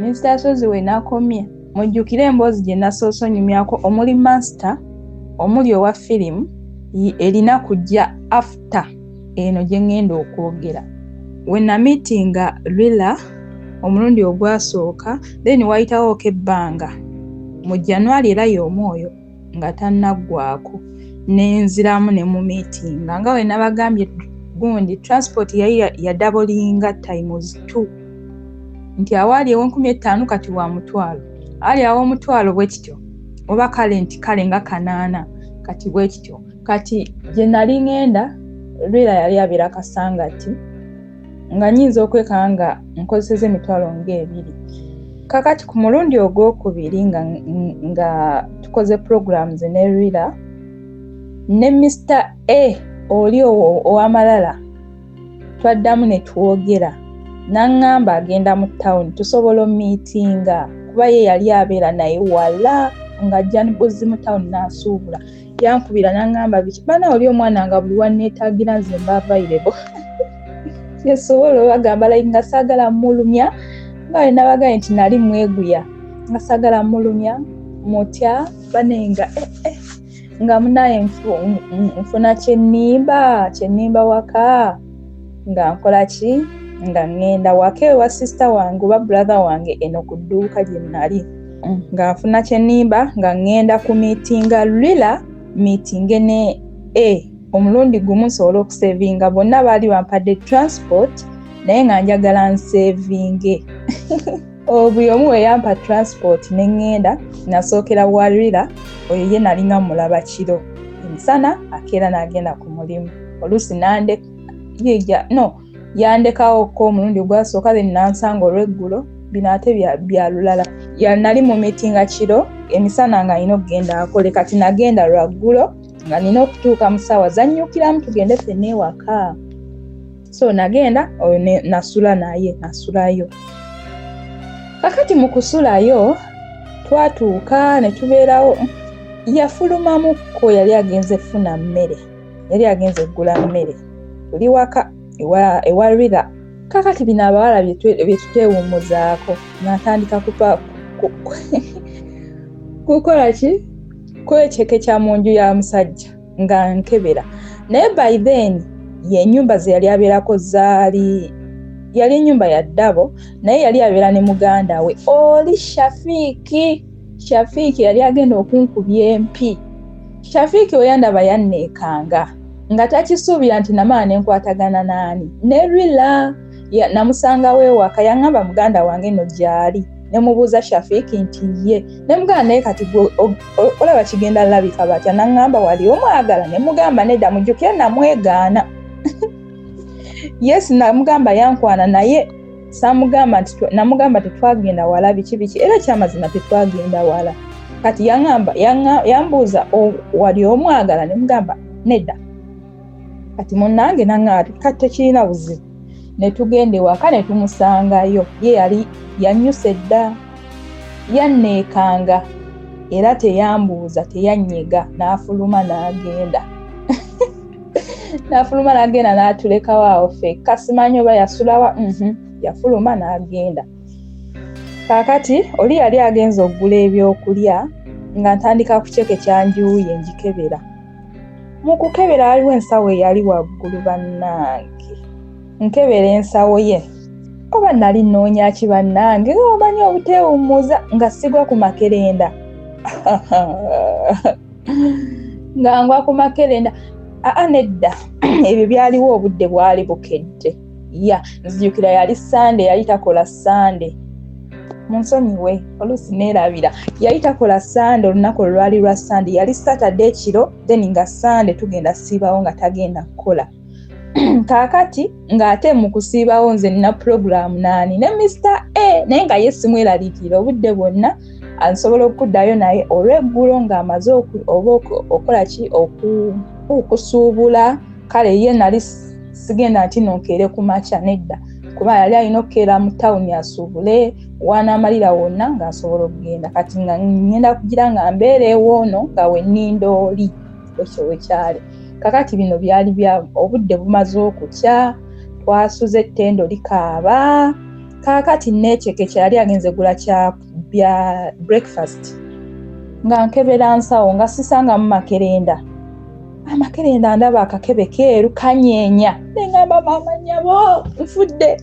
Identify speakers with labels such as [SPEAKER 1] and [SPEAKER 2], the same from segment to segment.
[SPEAKER 1] Mr. Sozi we nakomye mujjukire emboozi gye nasoosonyumyako omuli master omuli owa firimu erina kujja after eno gye ngenda okwogera. We namitinga Lila omulundi ogwasooka then wayitawo ebbanga mu January era y'omwoyo nga tannaggwako nenziramu ne mu meetinga nga we nabagambye gundi transport yali ya doublinga times 2 nti awaali ew'5000 kati wa mutwalo ali awo mutwalo bwe kityo oba kale nti kale nga 8 kati bwe kityo kati gye nali ngenda Lila yali abira kasangati nga nyinza okwekanga nkozeseza emitwalo ng'ebiri. Kakati ku mulundi ogwokubiri nga tukoze programs ne Lila ne Mr. A oli ow'amalala twaddamu ne twogera n'angamba agenda mu town tusobola meetinga kuba ye yali abeera naye wala ng'ajja buzzi mu town n'asuubula yankubira n'angamba biki bana oli omwana nga buli wanneetaagira nze mba available yesobola bagamba like nga saagala mulumya nga we nabagaye nti nali mweguya nga saagala mulumya mutya banenga nga munaye nfuna kyenimba waka nga nkola ki nga ngenda wake wa sister wange oba brother wange eno ku dduuka gye nali nga nfuna kyenimba nga ngenda ku meetinga Lila meeting ne omulundi gumu nsobola okusevinga bonna baali bampadde transport naye nga njagala nsevinge buli omu we yampa transport ne ngenda nasookera wa Lila oyo ye nalinga mulaba kiro emisana akeera n'agenda ku mulimu oluusi yandekawo ko omulundi gwasooka then nansanga olw'eggulo bino ate bya lulala nali mu meetinga kiro emisana nga alina okugenda akole kati nagenda lwaggulo nga nina okutuuka mu ssaawa zannyukiramu tugende ffenna ewaka so nagenda oyo nasulayo. Kakati mu kusulayo twatuuka ne tubeerawo yafulumamukko yali agenze funa mmere yali agenze eggula mmere tuli waka ewa Lila. Kakati bino abawala bye tutewummuzaako natandika kukola ki kwekekekya mu nju ya musajja nga nkebera naye by then yennyumba ze yali abeerako yali ennyumba ya ddabo naye yali abeera ne muganda we oli Shafiiki yali agenda okunkubya empi. Shafiiki we yandaba yanneekanga nga takisuubira nti namala ne nkwatagana naani ne Lila namusangawo ewaka yaŋŋamba muganda wange no gy'ali ne mubuuza Shafiiki nti ye ne muganda naye kati olaba kigenda labika batya naŋŋamba wali omwagala ne mugamba nedda mujjukire namwegaana yes namugamba yankwana naye namugamba tetwagenda wala biki era kyamazima tetwagenda wala kati yambuuza wali omwagala ne mugamba nedda kati munnange naŋŋamba kati tekirina buzibu ne tugenda ewaka ne tumusangayo ye yali yannyuse dda yanneekanga era teyambuuza teyanyega n'afuluma n'agenda n'atulekawo awo ffekka simanyi oba yasulawa yafuluma n'agenda. Kaakati oli yali agenze okugula ebyokulya nga ntandika kucekekya njuuye njikebera mu kukebera waliwo ensawo eyali waggulu bannange nkebera ensawo ye oba nali nnoonya ki bannange omanyi obuteewummuza nga sigwa ku makerenda nga ngwa ku makerenda nedda ebyo byaliwo obudde bwali bukedde nzijukira yali Sunday yali takola Sunday munsonyiwe oluusi neerabira yali takola Sunday olunaku olwali lwa Sunday yali Saturday kiro then nga Sunday tugenda siibawo nga tagenda kukola kaakati ng'ate mu kusiibawo nze nina program naani ne Mr. A naye nga ye simweraliikirira obudde bwonna ansobola okuddayo naye olw'eggulo ng'amaze okola ki okusuubula kale ye nali sigenda nti nonkeere ku makya nedda kuba yali alina okukeera mu tawuni asuubule wanaamalira wonna ng'asobola okugenda kati nga ngenda kugira nga mbeereewo ono nga wenninda oli ekyo wekyali. Kakati bino byali bya obudde bumaze okukya twasuze ettendo likaaba kaakati neekeke kyali agenze gula kya bya breakfast nga nkebera nsawo nga sisangamu makerenda. Amakerenda ndaba akakebe keeru kanyeenya neŋŋamba maama nnyabo nfudde.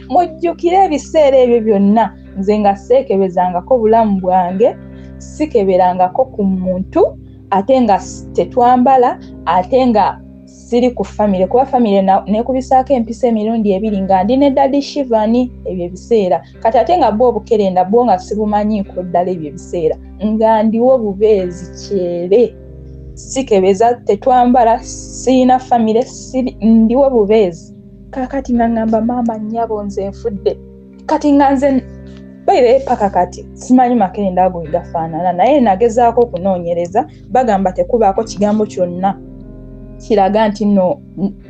[SPEAKER 1] Mujjukire ebiseera ebyo byonna nze nga seekebezangako bulamu bwange, sikeberangako ku muntu, ate nga tetwambala, ate nga siri ku famire, kuba famire nekubisaako empisa emirundi 2 nga ndi ne Daddy Shivani ebyo ebiseera. Kati ate nga bwo obukerenda bwo nga sibumanyiiko ddala ebyo ebiseera nga ndiwo bubeezi kyere. Sikebeza, tetwambala, sirina famire, ndiwo bubeezi. Kaakati nga ngamba maama nnyabo nze nfudde. Kati nga nze baire paka kati simanyi makerenda ago gafaanana, naye nagezaako okunoonyereza, bagamba tekubaako kigambo kyonna kiraga nti no,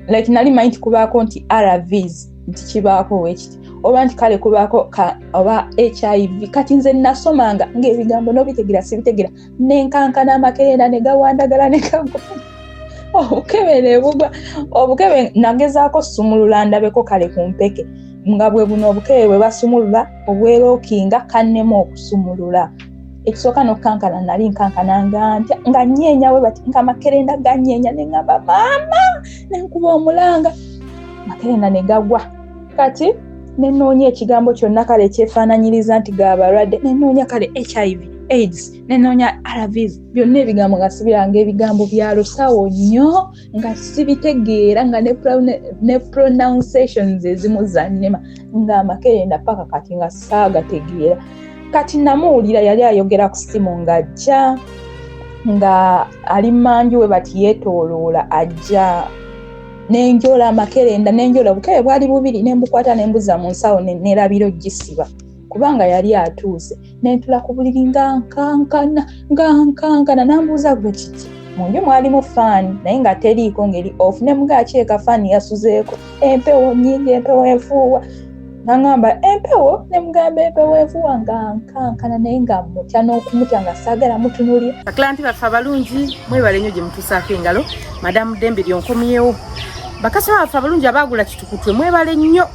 [SPEAKER 1] like nali manyi kubaako nti RVs nti kibaako wekiti, oba nti kale kubaako oba HIV. Kati nze nasomanga ng'ebigambo n'obitegera sibitegera, nenkankana amakerenda ne gawandagala ne gagwa. Obukebe bugwa, obukebe nagezaako sumulula ndabeko kale ku mpeke, nga bwe buno obukebe bwe basumulula obwerookinga kannemu okusumulula. Ekisooka n'okukankana nali nkankana nga nyeenya bwe bati nga makerenda ganyeenya ne ngamba maama, nenkuba omulanga makerenda ne gagwa. Kati nenoonya ekigambo kyonna kale ekyefaananyiriza nti gaabalwadde, nenoonya kale HIV, AIDS, nenoonya RVs, byonna ebigambo nga sibiranga ebigambo bya lusawo nnyo nga sibitegeera nga ne pronunciations ezimu zannema nga amakerenda paka kati nga saagategeera. Kati namuwulira yali ayogera ku simu ng'ajja nga ali manju we bati yeetooloola ajja, nenjola amakerenda nenjola obukebe bwali bubiri, nembukwata nembuza mu nsawo nerabira ogisiba kubanga yali atuuse. Nentula ku buliri nga nkankana nambuuza gwe kiki. Munju mwalimu faani naye nga teriiko ngeri off, ne mugakyeka faani yasuzeeko, empewo nnyingi, empewo enfuuwa. Nangamba empewo, ne mugamba empewo enfuuwa nga nkankana naye nga mutya n'okumutya nga saagala mutunulira.
[SPEAKER 2] Bakilanti baffe abalungi, mwebale nnyo gye mutuusaako engalo. Madamu Dembe lyonkomyewo. Bakasaba baffe abalungi abaagula kitukutwe, mwebale nnyo.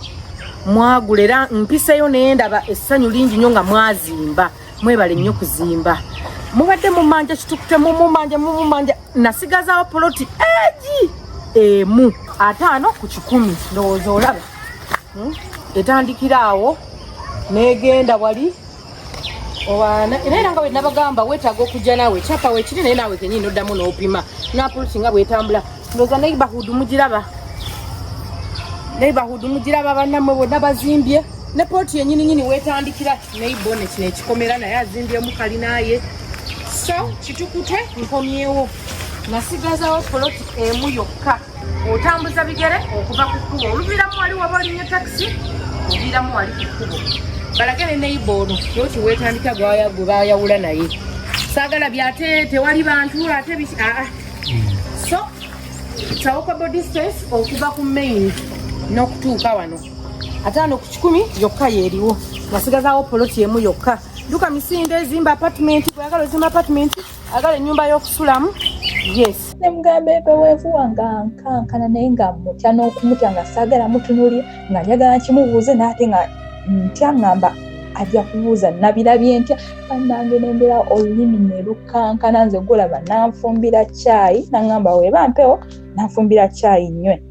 [SPEAKER 2] Mwagula era mpiseyo naye ndaba essanyu lingi nnyo nga mwazimba. Mwebale nnyo kuzimba. Mubadde mumanja kitukutwe, mumanja. Nasigazaawo poloti emu 5 ku 10. Ndowooza olaba. Etandikira awo negenda wali owana era nga we nabagamba wetaaga okujja naawe chapa wekiri naye naawe kenyini oddamu n'opima n'apulusi nga bwetambula. Ndowooza neighborhood mugiraba bannammwe bonna bazimbye ne pooti yennyini wetandikira neibone kino ekikomera naye azimbyemu kalinaaye. So kitukute nkomyewo, nasigazaawo poloti emu yokka. Otambuza bigere okuva ku kkubo, oluviramu wali waba olinnya takisi, oviramu wali ku kkubo. Balagene neighbor yoti wetandika gwe bayawula naye. Saagala byate tewali bantu ate so it's a walkable distance okuva ku main n'okutuuka wano. 5 ku 10 yokka yeeriwo. Nasigazaawo poloti emu yokka. Duka misinde zimba apartment, kwagala zimba apartment, agala ennyumba y'okusulamu. Yes.
[SPEAKER 1] Ne mugamba empewo enfuuwa nga nkankana naye nga mutya n'okumutya nga saagala mutunulira nga njagala kimubuuze n'ate nga ntya ngamba ajja kubuuza nabirabye ntya. Bannange nembeera olulimi ne lukankana, nze golaba nanfumbira caayi nangamba weeba mpewo nanfumbira caayi nnywe.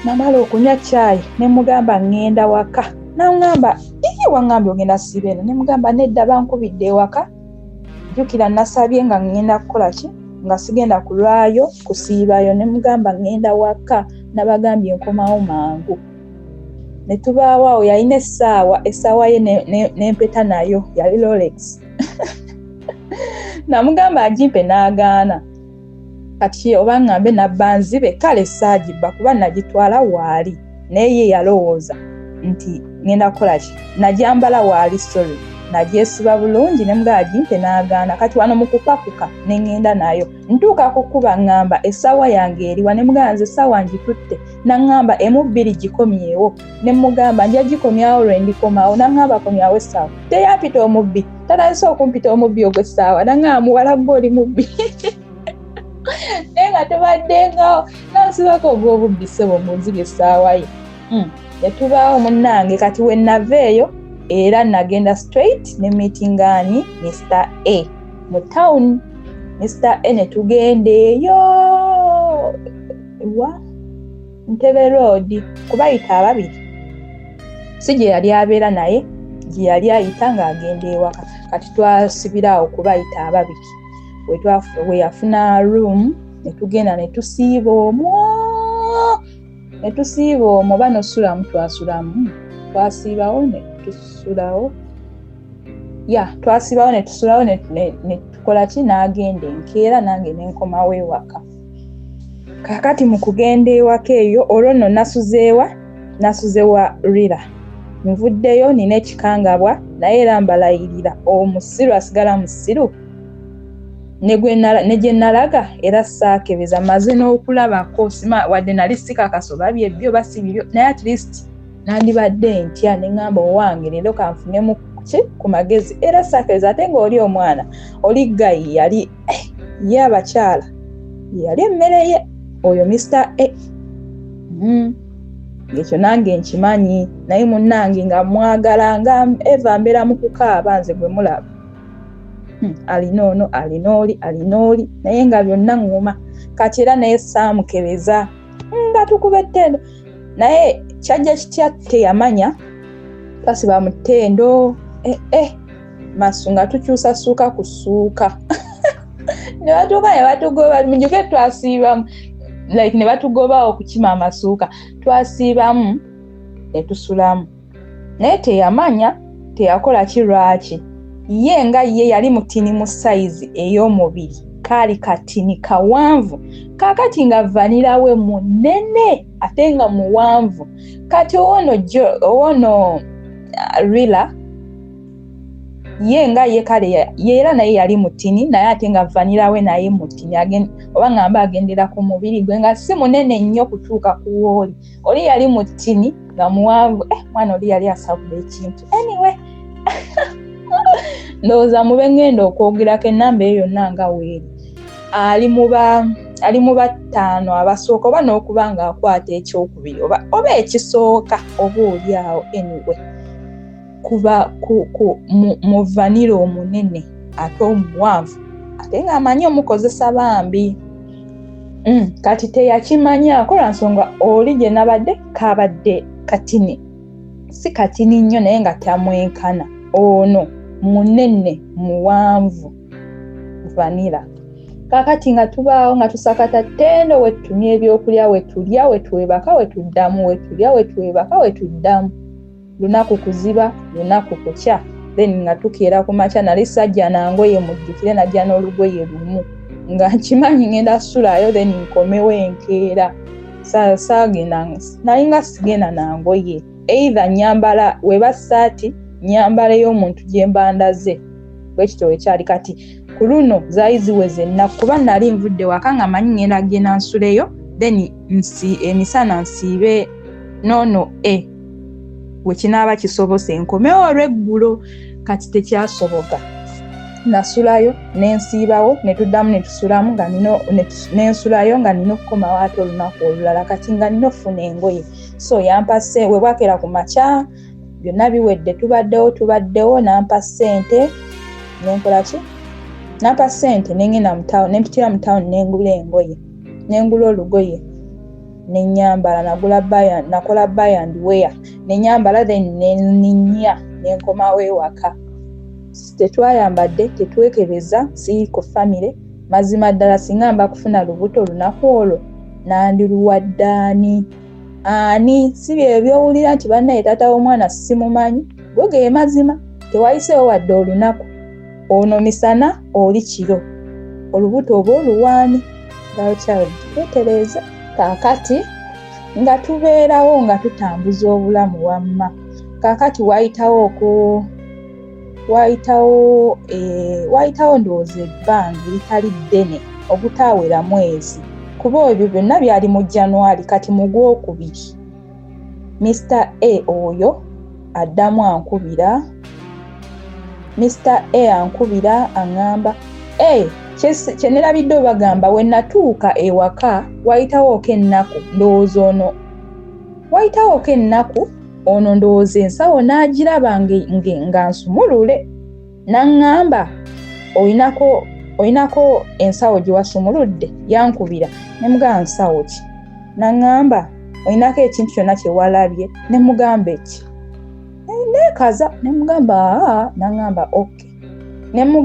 [SPEAKER 1] Namala okunywa caayi ne mugamba ngenda waka. Nangamba wangambye ogenda siba eno. Ne mugamba nedda bankubidde ewaka. Jjukira nasabye nga ngenda kukola ki nga sigenda kulwayo kusiibayo. Ne mugamba ngenda waka, nabagambye nkomawo mangu. Ne tubaawo awo yalina essaawa ye n'empeta nayo yali Rolex. Namugamba agimpe n'agaana. Kati oba ngambe nabba nzibe kale saagibba kuba nagitwala waali. Naye ye yalowooza nti ngenda kukola ki, najambala waali sorry. Nagyesiba bulungi ne mugamba agimpe n'agaana. Kati wano mu kupakuka ne ngenda nayo. Ntuuka ku kkuba ngamba essaawa yange eriwa. Ne mugamba nze essaawa ngitutte. Nangamba emu 2 gikomyewo. Ne mugamba nja gikomyawo lwe ndikomawo. Nangamba komyawo essaawa. Teyampita omubbi. Talayise okumpita omubbi ogw'essaawa. Nangamba muwala gwe oli mubbi. Naye nga tebaddengawo. Nansibako ogw'obubbi ssebo mu nzibye essaawa ye. ne tubaawo munnange kati we naveeyo era nagenda straight ne meetingani Mr. A mu town. Mr. A ne tugenda eyo wa Ntebe Road kubayita ababiri. Si gye yali abeera naye gye yali ayita ng'agenda ewaka. Kati twasibirawo kubayita ababiri. We yafuna room ne tugenda ne tusiiba omwo. Ne tusiiba omwo bano sulamu twasulamu. Twasiibawo ne tusulawo. Twasiibawo ne tusulawo ne tukola ki n'agenda enkeera nange ne nkomawo ewaka. Kakati mu kugenda ewaka eyo olwo nno nasuzewa Rira. Nvuddeyo nina ekikangabwa naye era mbalayirira omusiru asigala musiru ne gye nalaga era saakebeza maze n'okulabako wadde nali sikakasoba byebbyo basibibyo naye at least nandibadde ntya ne ngamba owange leero kanfunemu ku magezi era saakebeza ate ng'oli omwana oli gayi yali ye abakyala yali emmere ye oyo Mr. A. Ekyo nange nkimanyi naye munnange nga mwagala nga Eva mbeera mu kukaaba nze gwe mulaba. Alina ono alina oli naye nga byonna nguma kati era naye saamukebeza nga tukuba ettendo naye kyajja kitya teyamanya twasiba mu ttendo masu nga tukyusasuuka ku ssuuka ne batugoba mujuke twasiibamu like ne batugobawo okukima amasuuka twasiibamu ne tusulamu naye teyamanya teyakola kirwaki ye nga ye yali mutini mu size ey'omubiri kaali katini kawanvu kakati nga vanira we munene ate nga muwanvu kati owono Rila ye nga ye kale era naye yali mutini naye ate nga vanira we naye mutini oba ngamba agendera ku mubiri gwe nga si munene nnyo kutuuka ku wooli oli yali mutini nga muwanvu mwana oli yali asabula ekintu anyway ndowooza mube ngenda okwogerako ennamba eyo yonna nga weeri ali mu bataano abasooka oba n'okuba ng'akwata ekyokubiri oba ekisooka oba oli awo anyway kuba mu vanira omunene ate omuwanvu ate ng'amanyi omukozesa bambi kati teyakimanyaako lwa nsonga oli gye nabadde kabadde katini si katini nnyo naye nga tamwenkana ono munene muwanvu vanira kakati nga tubaawo nga tusakata ttendo wetutumya ebyokulya wetulya wetwebaka wetuddamu wetulya wetwebaka wetuddamu lunaku kuziba lunaku kukya then nga tukeera ku makya nali sajja nangoye mujjukire najja n'olugoye lumu nga nkimanyi ngenda sulayo then nkomewo enkeera saagenda naye nga sigenda nangoye either nyambala weba saati nyambala y'omuntu gye mbandaze bwekityo wekyali kati ku luno zaali ziweze ennaku kuba nali nvudde waka nga manyi ngenda genda nsuleyo then emisana nsiibe noono wekinaaba kisobose nkomewo olw'eggulo kati tekyasoboka nasulayo nensiibawo netuddamu netusulamu nga nensulayo nga nina okukomawo ate olunaku olulala kati nga nina okufuna engoye so yampa we bwakera ku makya byonna biwedde tubaddewo nampa ssente nenkola ki nampa ssente nengenda mu town nempitira mu town nengula engoye nengula olugoye nenyambala nakola buy and wear nenyambala then neninya nenkomawo ewaka tetwayambadde tetwekebeza siiko family mazima ddala singa mba kufuna lubuto olunaku olwo nandiruwaddaani ani si bye byowulira nti bannaye taata w'omwana simumanyi bwege mazima tewayiseewo wadde olunaku ono misana oli kiro olubuto oba oluwaani child wetereza kakati nga tubeerawo nga tutambuza obulamu wamma kakati wayitawo ndowooza ebbanga eritali ddene obutaawera mwezi kuba ebyo byonna byali mu January kati mu Gwokubiri Mr. A oyo addamu ankubira Mr. A ankubira aŋŋamba kyennerabidde bagamba we natuuka ewaka wayitawo ennaku ndowooza ono wayitawo ennaku ono ndowooza ensawo n'agiraba nga nsumulule n'aŋŋamba olinako ensawo gye wasumuludde yankubira ne mugamba nsawo ki n'aŋŋamba olinako ekintu kyonna kye walabye ne mugamba eki neekaza ne mugamba n'aŋŋamba okay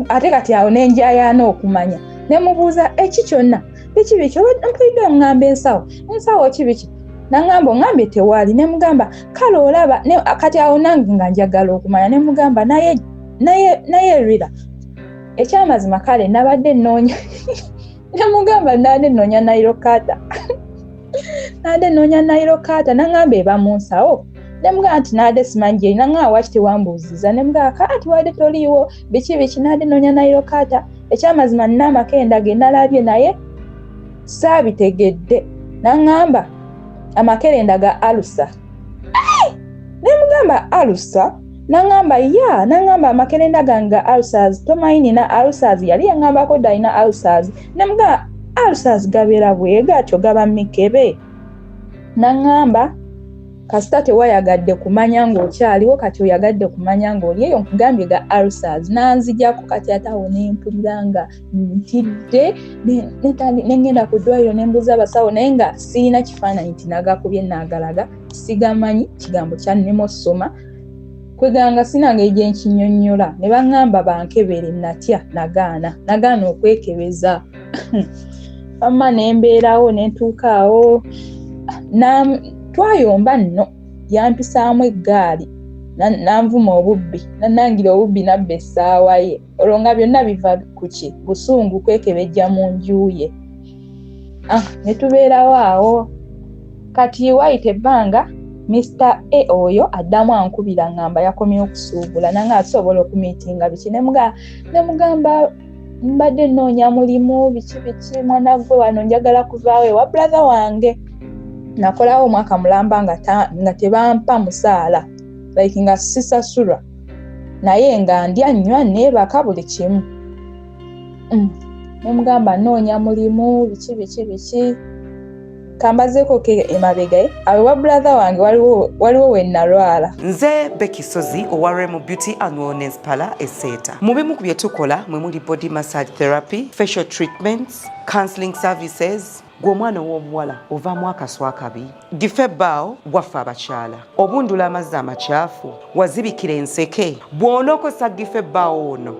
[SPEAKER 1] ate kati awo nenjayaana okumanya ne mubuuza eki kyonna biki mpulidde oŋŋamba ensawo ki biki n'aŋŋamba oŋŋambye tewaali ne mugamba kale olaba kati awo nange nga njagala okumanya ne mugamba naye Rira ekyamazima kale nabadde nnoonya ne mugamba nabadde nnoonya Nairo Carter n'aŋŋamba eba mu nsawo ne mugamba nti nabadde simanyi gye n'aŋŋamba waki tewambuuziza ne mugamba kati wadde toliiwo biki nabadde nnoonya Nairo Carter ekyamazima nina amakerenda ge nalabye naye saabitegedde n'aŋŋamba amakerenda ga alusa ne mugamba alusa n'aŋŋamba n'aŋŋamba amakerenda gange ga ulcers tomanyi nina ulcers yali yaŋŋambako dalina ulcers ne mugamba ulcers gabeera bwe gatyo gaba mikebe n'aŋŋamba kasita tewayagadde kumanya ng'okyaliwo kati oyagadde kumanya ng'oli eyo nkugambye ga ulcers n'anzijako kati ate awo nempulira nga ntidde nengenda ku ddwaliro nembuuza abasawo naye nga sirina kifaananyi nti nagakubye naagalaga sigamanyi kigambo kyannema ossoma kweganga sinanga egye nkinyonnyola ne baŋŋamba bankebere natya nagaana okwekebeza amma nembeerawo nentuukaawo twayomba nno yampisaamu eggaali nanvuma obubbi nanangira obubbi nabba essaawa ye olwo nga byonna biva ku ki busungu kwekebejja mu nju ye ne tubeerawo awo kati wayita ebbanga Mr. A oyo addamu ankubira ŋŋamba yakomye okusuubula nange asobola okumiitinga biki ne mugamba mbadde nnoonya mulimu biki mwana gwe wano njagala kuvaawo ewa brother wange nakolawo omwaka mulamba nga tebampa musaala like nga sisasulwa naye nga ndya nnywa neebaka buli kimu ne mugamba nnoonya mulimu biki kambazeeko ke emabegaye awe wa brother wange waliwo we nalwala.
[SPEAKER 3] Nze Becky Sozi owa Remo Beauty and Wellness Parlour Esseeta. Mu bimu ku bye tukola mwe muli body massage therapy, facial treatments, counseling services. Gwe omwana w'omuwala ovaamu akaswa akabi, gife ebbaawo waffe abakyala, obundula amazzi amakyafu, wazibikira enseke, bw'onookosa gife ebbaawo ono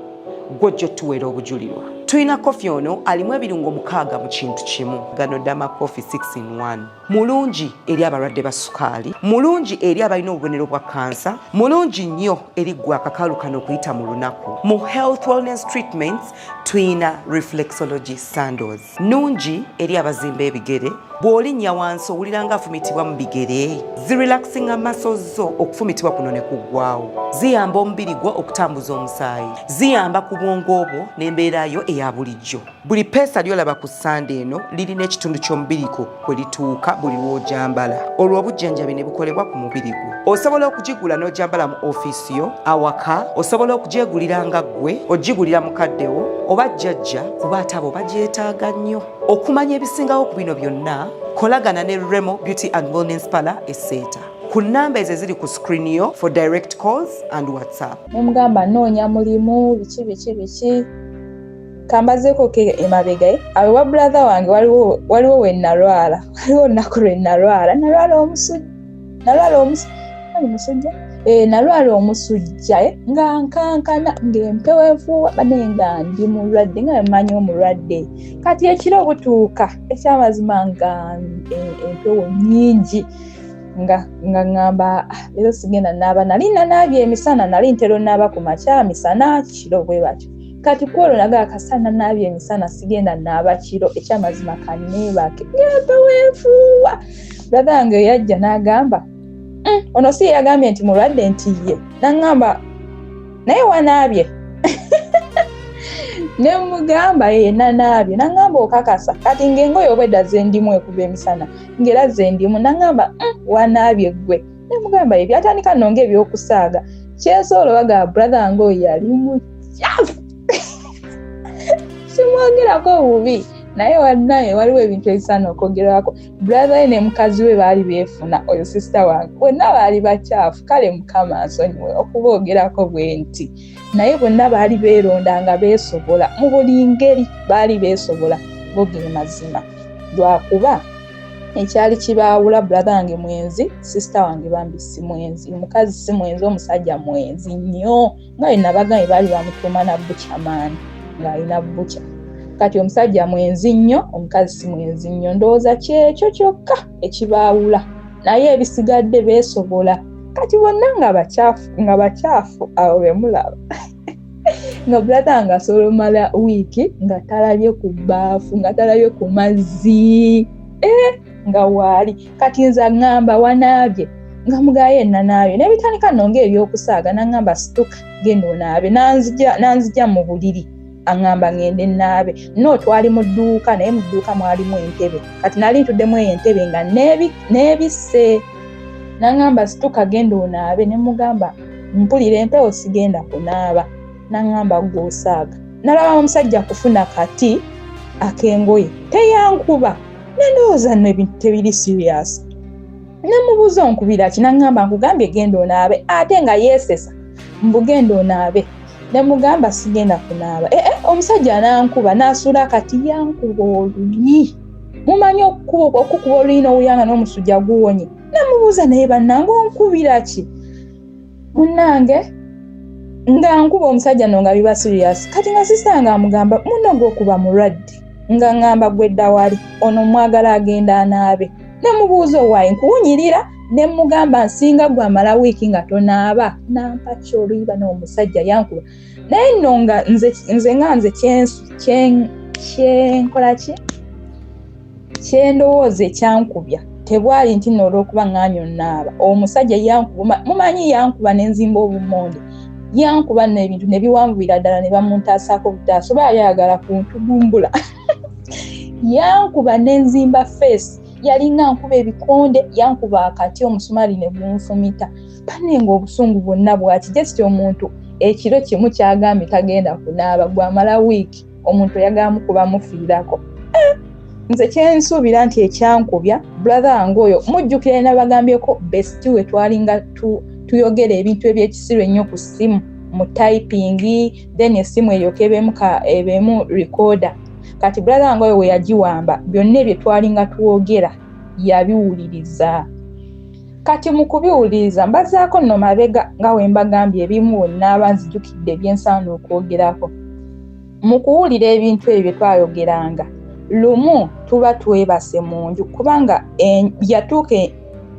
[SPEAKER 3] gw'ojja otuweera obujulirwa. Tulina kofi ono alimu ebirungo 6 mu kintu kimu. Gano Dama Coffee 6-in-1. Mulungi eri abalwadde ba sukaali, mulungi eri abalina obubonero bwa kansa, mulungi nnyo eri gwe akakalu kano okuyita mu lunaku. Mu health wellness treatments tulina reflexology sandals, nungi eri abazimba ebigere, bw'olinnya wansi owulira nga afumitibwa mu bigere, zirelaxinga muscles zo okufumitibwa kuno ne kuggwaawo, ziyamba omubiri gwo okutambuza omusaayi, ziyamba ku bwongo obwo n'embeera yo eya bulijjo. Buli peesa lyolaba ku ssande eno lirina ekitundu ky'omubiri gwo kwe lituuka buli lw'ojambala. Olwo obujjanjabi ne bukolebwa ku mubiri gwo. Osobola okugigula n'ojambala mu ofiisi yo, awaka, osobola okugyegulira nga ggwe, ogigulira mukaddewo oba jjajja kuba ate abo bagyetaaga nnyo. Okumanya ebisingawo ku bino byonna, kolagana ne Remo Beauty and Wellness Parlour Esseeta ku nnamba ezo eziri ku screen yo for direct calls and WhatsApp.
[SPEAKER 1] Ne mugamba nnoonya mulimu biki kambazeeko ke emabegaye awe wa brother wange waliwo we nalwala, waliwo olunaku lwe nalwala omusujja nga nkankana ng'empeweevu bane nga ndi mulwadde nga mmanyi omulwadde kati ekiro butuuka ekyamazima nga empewo nnyingi nga ngamba leero sigenda naaba nali nanaabye emisana nali ntero naaba ku makya misana kiro bwe batyo kati kwolwo naga akasana naabye emisana sigenda naaba kiro ekyamazima kanneebake ngempeweevuwa brother wange yajja n'agamba ono si yagambye nti mulwadde nti ye n'aŋŋamba naye wanaabye ne mugamba ye nanaabye n'aŋŋamba okakasa kati ng'engoye obwedda ze ndimu ekuba emisana ng'era ze ndimu n'aŋŋamba wanaabye ggwe ne mugamba ye byatandika nno ng'ebyokusaaga kyensobola baga brother wange oyo yali mukyafu simwogerako bubi naye waliwo ebintu ebisaana okwogerwako. Brother we ne mukazi we baali beefuna, oyo sister wange bonna baali bakyafu. Kale Mukama ansonyiwe okuboogerako bwe nti, naye bonna baali beeronda nga beesobola mu buli ngeri, baali beesobola bogere mazima. Lwakuba ekyali kibaawula brother wange mwenzi, sister wange bambi si mwenzi, mukazi si mwenzi, omusajja mwenzi nnyo, nga bwe nabagambye baali bamutuuma na butya maani ng'alina butya. Kati omusajja mwenzi nnyo, omukazi si mwenzi nnyo. Ndowooza kyekyo kyokka ekibaawula, naye ebisigadde beesobola. Kati bonna nga bakyafu awo be mulaba. Nga brother nga asobola omala wiiki nga talabye ku bbaafu, nga talabye ku mazzi, nga waali. Kati nze aŋŋamba wanaabye, nga mugaye nanaabye, n'ebitandika nno ng'ebyokusaaga, n'aŋŋamba situka genda onaabe, nanzija mu buliri, aŋŋamba ngende naabe. No twali mu dduuka, naye mu dduuka mwalimu entebe, kati nali ntuddemu eyo entebe nga neebisse. N'aŋŋamba situka genda onaabe, ne mugamba mpulira empewo sigenda kunaaba. N'aŋŋamba gw'osaaga. Nalaba omusajja kufuna kati ak'engoye teyankuba, nendowooza nno ebintu tebiri serious. Nemubuuza onkubira ki? N'aŋŋamba nkugambye genda onaabe, ate nga yeesesa mbugenda onaabe. Ne mugamba sigenda kunaaba. Omusajja n'ankuba n'asula kati yankuba oluyi. Mumanyi okukuba oluyi n'owuyanga n'omusujja guwonye. Nemubuuza naye bannange onkubira ki? Munnange nga nkuba omusajja no nga biba serious. Kati nga sister nga amugamba munno gw'okuba mulwadde, nga ngamba gwedda wali ono mwagala agenda anaabe. Nemubuuza owaaye nkuwunyirira, ne mugamba nsinga gwamala wiiki nga tonaaba. Nampa kyoluyiba n'omusajja yankuba. Naye nno nga nze kyenkola ki? Kyendowooza ekyankubya tebwali nti nno olw'okuba ŋŋaanyo nnaaba. Omusajja yankuba, mumanyi yankuba n'enzimba obumonde. Yankuba n'ebintu ne biwanvuyira ddala ne bamuntaasako butaasa, oba yayagala kuntugumbula. Yankuba n'enzimba face, yalinga nkuba ebikonde, yankuba akati omusumali ne gunfumita. Panenga obusungu bwonna bwaki, just omuntu ekiro kimu kyagambye tagenda kunaaba, gwamala wiiki omuntu oyagala mukuba mufiirako. Nze kyensuubira nti ekyankubya brother wange oyo mujjukire nabagambyeko besti we twalinga tuyogera ebintu ebyekisiru ennyo ku ssimu mu typing, then essimu eryoka ebeemu recorder. Kati brother wange oyo we yagiwamba byonna ebyo twalinga tuwogera yabiwuliriza. Kati mu kubiwuliriza mbazaako nno mabega nga we mbagambye ebimu wonna abanzijjukidde byensaana okwogerako. Mu kuwulira ebintu ebyo twayogeranga, lumu tuba twebase mu nju kubanga yatuuka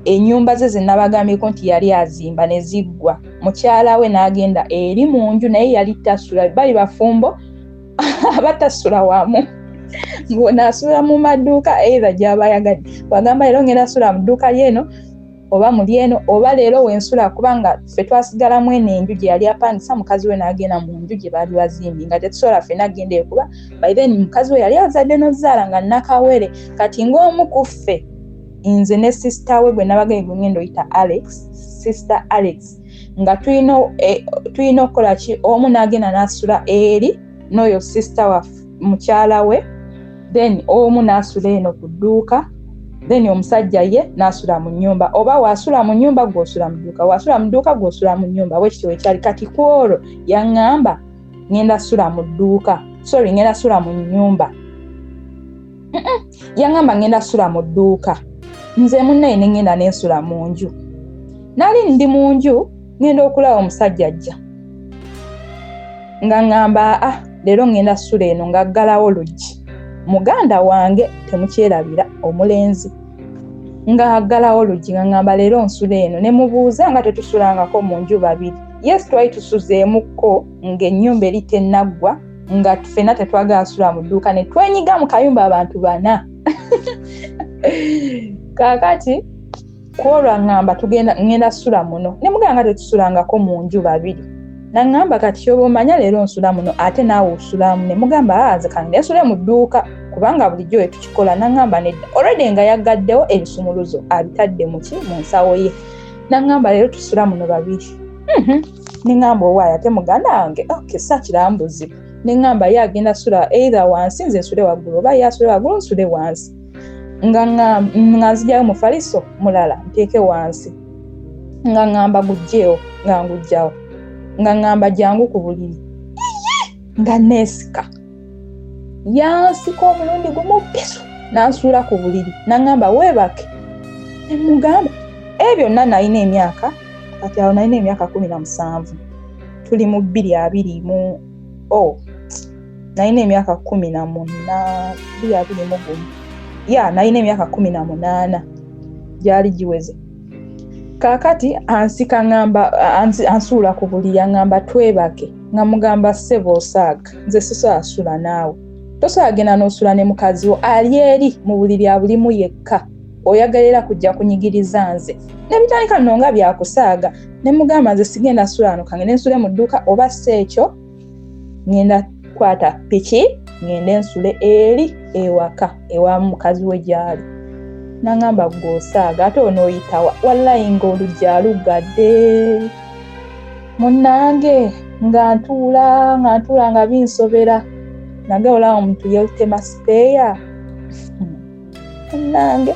[SPEAKER 1] ennyumba ze nabagambyeko nti yali azimba ne ziggwa. Mukyala we n'agenda eri mu nju, naye yali tasula, bali bafumbo abatasula wamu. Ng'onaasula mu maduuka either gy'aba yagadde. Wagamba leero ngenda sula mu dduuka lyeno oba muli eno, oba leero wensula, kubanga ffe twasigalamu eno enju gye yali apangisa, mukazi we n'agenda mu nju gye baali bazimbi nga tetusobola ffenna agenda ekuba. By then mukazi we yali azadde n'ozzaala nga nakawere. Kati ng'omu ku ffe, nze ne sister we gwe nabagaye gwe ngenda oyita Alex, sister Alex, nga tulina okukola ki? Omu n'agenda n'asula eri n'oyo sister wa mukyala we, then omu n'asula eno ku dduuka, then omusajja ye n'asula mu nnyumba. Oba wasula mu nnyumba gw'osula mu dduuka, wasula mu dduuka gw'osula mu nnyumba. Bwekityo wekyali. Kati ku olwo yaŋŋamba ngenda sula mu dduuka, ngenda sula mu nnyumba. Yaŋŋamba ngenda sula mu dduuka, nze munnaye ne ngenda n'ensula mu nju. Nali ndi mu nju ngenda okulaba omusajja ajja nga ŋŋamba leero ngenda sula eno ng'aggalawo luggi. Muganda wange temukyerabira omulenzi nga aggalawo luggi nga ŋŋamba leero nsula eno. Ne mubuuza nga tetusulangako mu nju babiri. Yes, twali tusuzeemukko ng'ennyumba eri tennaggwa, nga ffenna tetwagala sula mu dduuka, ne twenyiga mu kayumba abantu 4. Kaakati kwolwa ŋŋamba ngenda sula muno. Ne mugamba nga tetusulangako mu nju babiri. Naŋŋamba kati ky'oba omanya leero nsula muno ate naawe osulamu. Ne mugamba nze kange nsule mu dduuka kubanga bulijjo we tukikola. Naŋŋamba nedda, already nga yaggaddewo ebisumuluzo abitadde mu nsawo ye. Naŋŋamba leero tusula muno babiri. Ne ŋŋamba owaaye ate muganda wange, okay, saakiramu buzibu. ne ngamba ye agenda sula either wansi nze nsule waggulu oba ye asule waggulu nsule wansi nga nzijayo mufaliso mulala nteeke wansi nga ngamba gujjeewo nga ngujjawo nga ngamba jangu ku buliri nga neesika yansika omulundi gumu pisu nansuula ku buliri nangamba weebake ne mugamba byonna nalina emyaka kati awo nalina emyaka 17 tuli mu 2020 nalina emyaka 18 nalina emyaka 18 gyali giweze kakati ansika ngamba ansuula ku buliri ngamba twebake nga mugamba ssebo osaaga nze sisobola asula naawe tosobola genda n'osula ne mukazi wo ali eri mu buliri abulimu yekka oyagalira kujja kunyigiriza nze ne bitandika nno nga byakusaaga ne mugamba nze sigenda sula wano kange nensule mu dduuka oba si ekyo ngenda kwata piki ngende nsule eri ewaka ewa mukazi we gyali nangamba gw'osaaga ate onooyitawa wallayi ng'olujja lugadde munnange nga ntuula nga binsobera nange olaba omuntu yeetema sipeeya munnange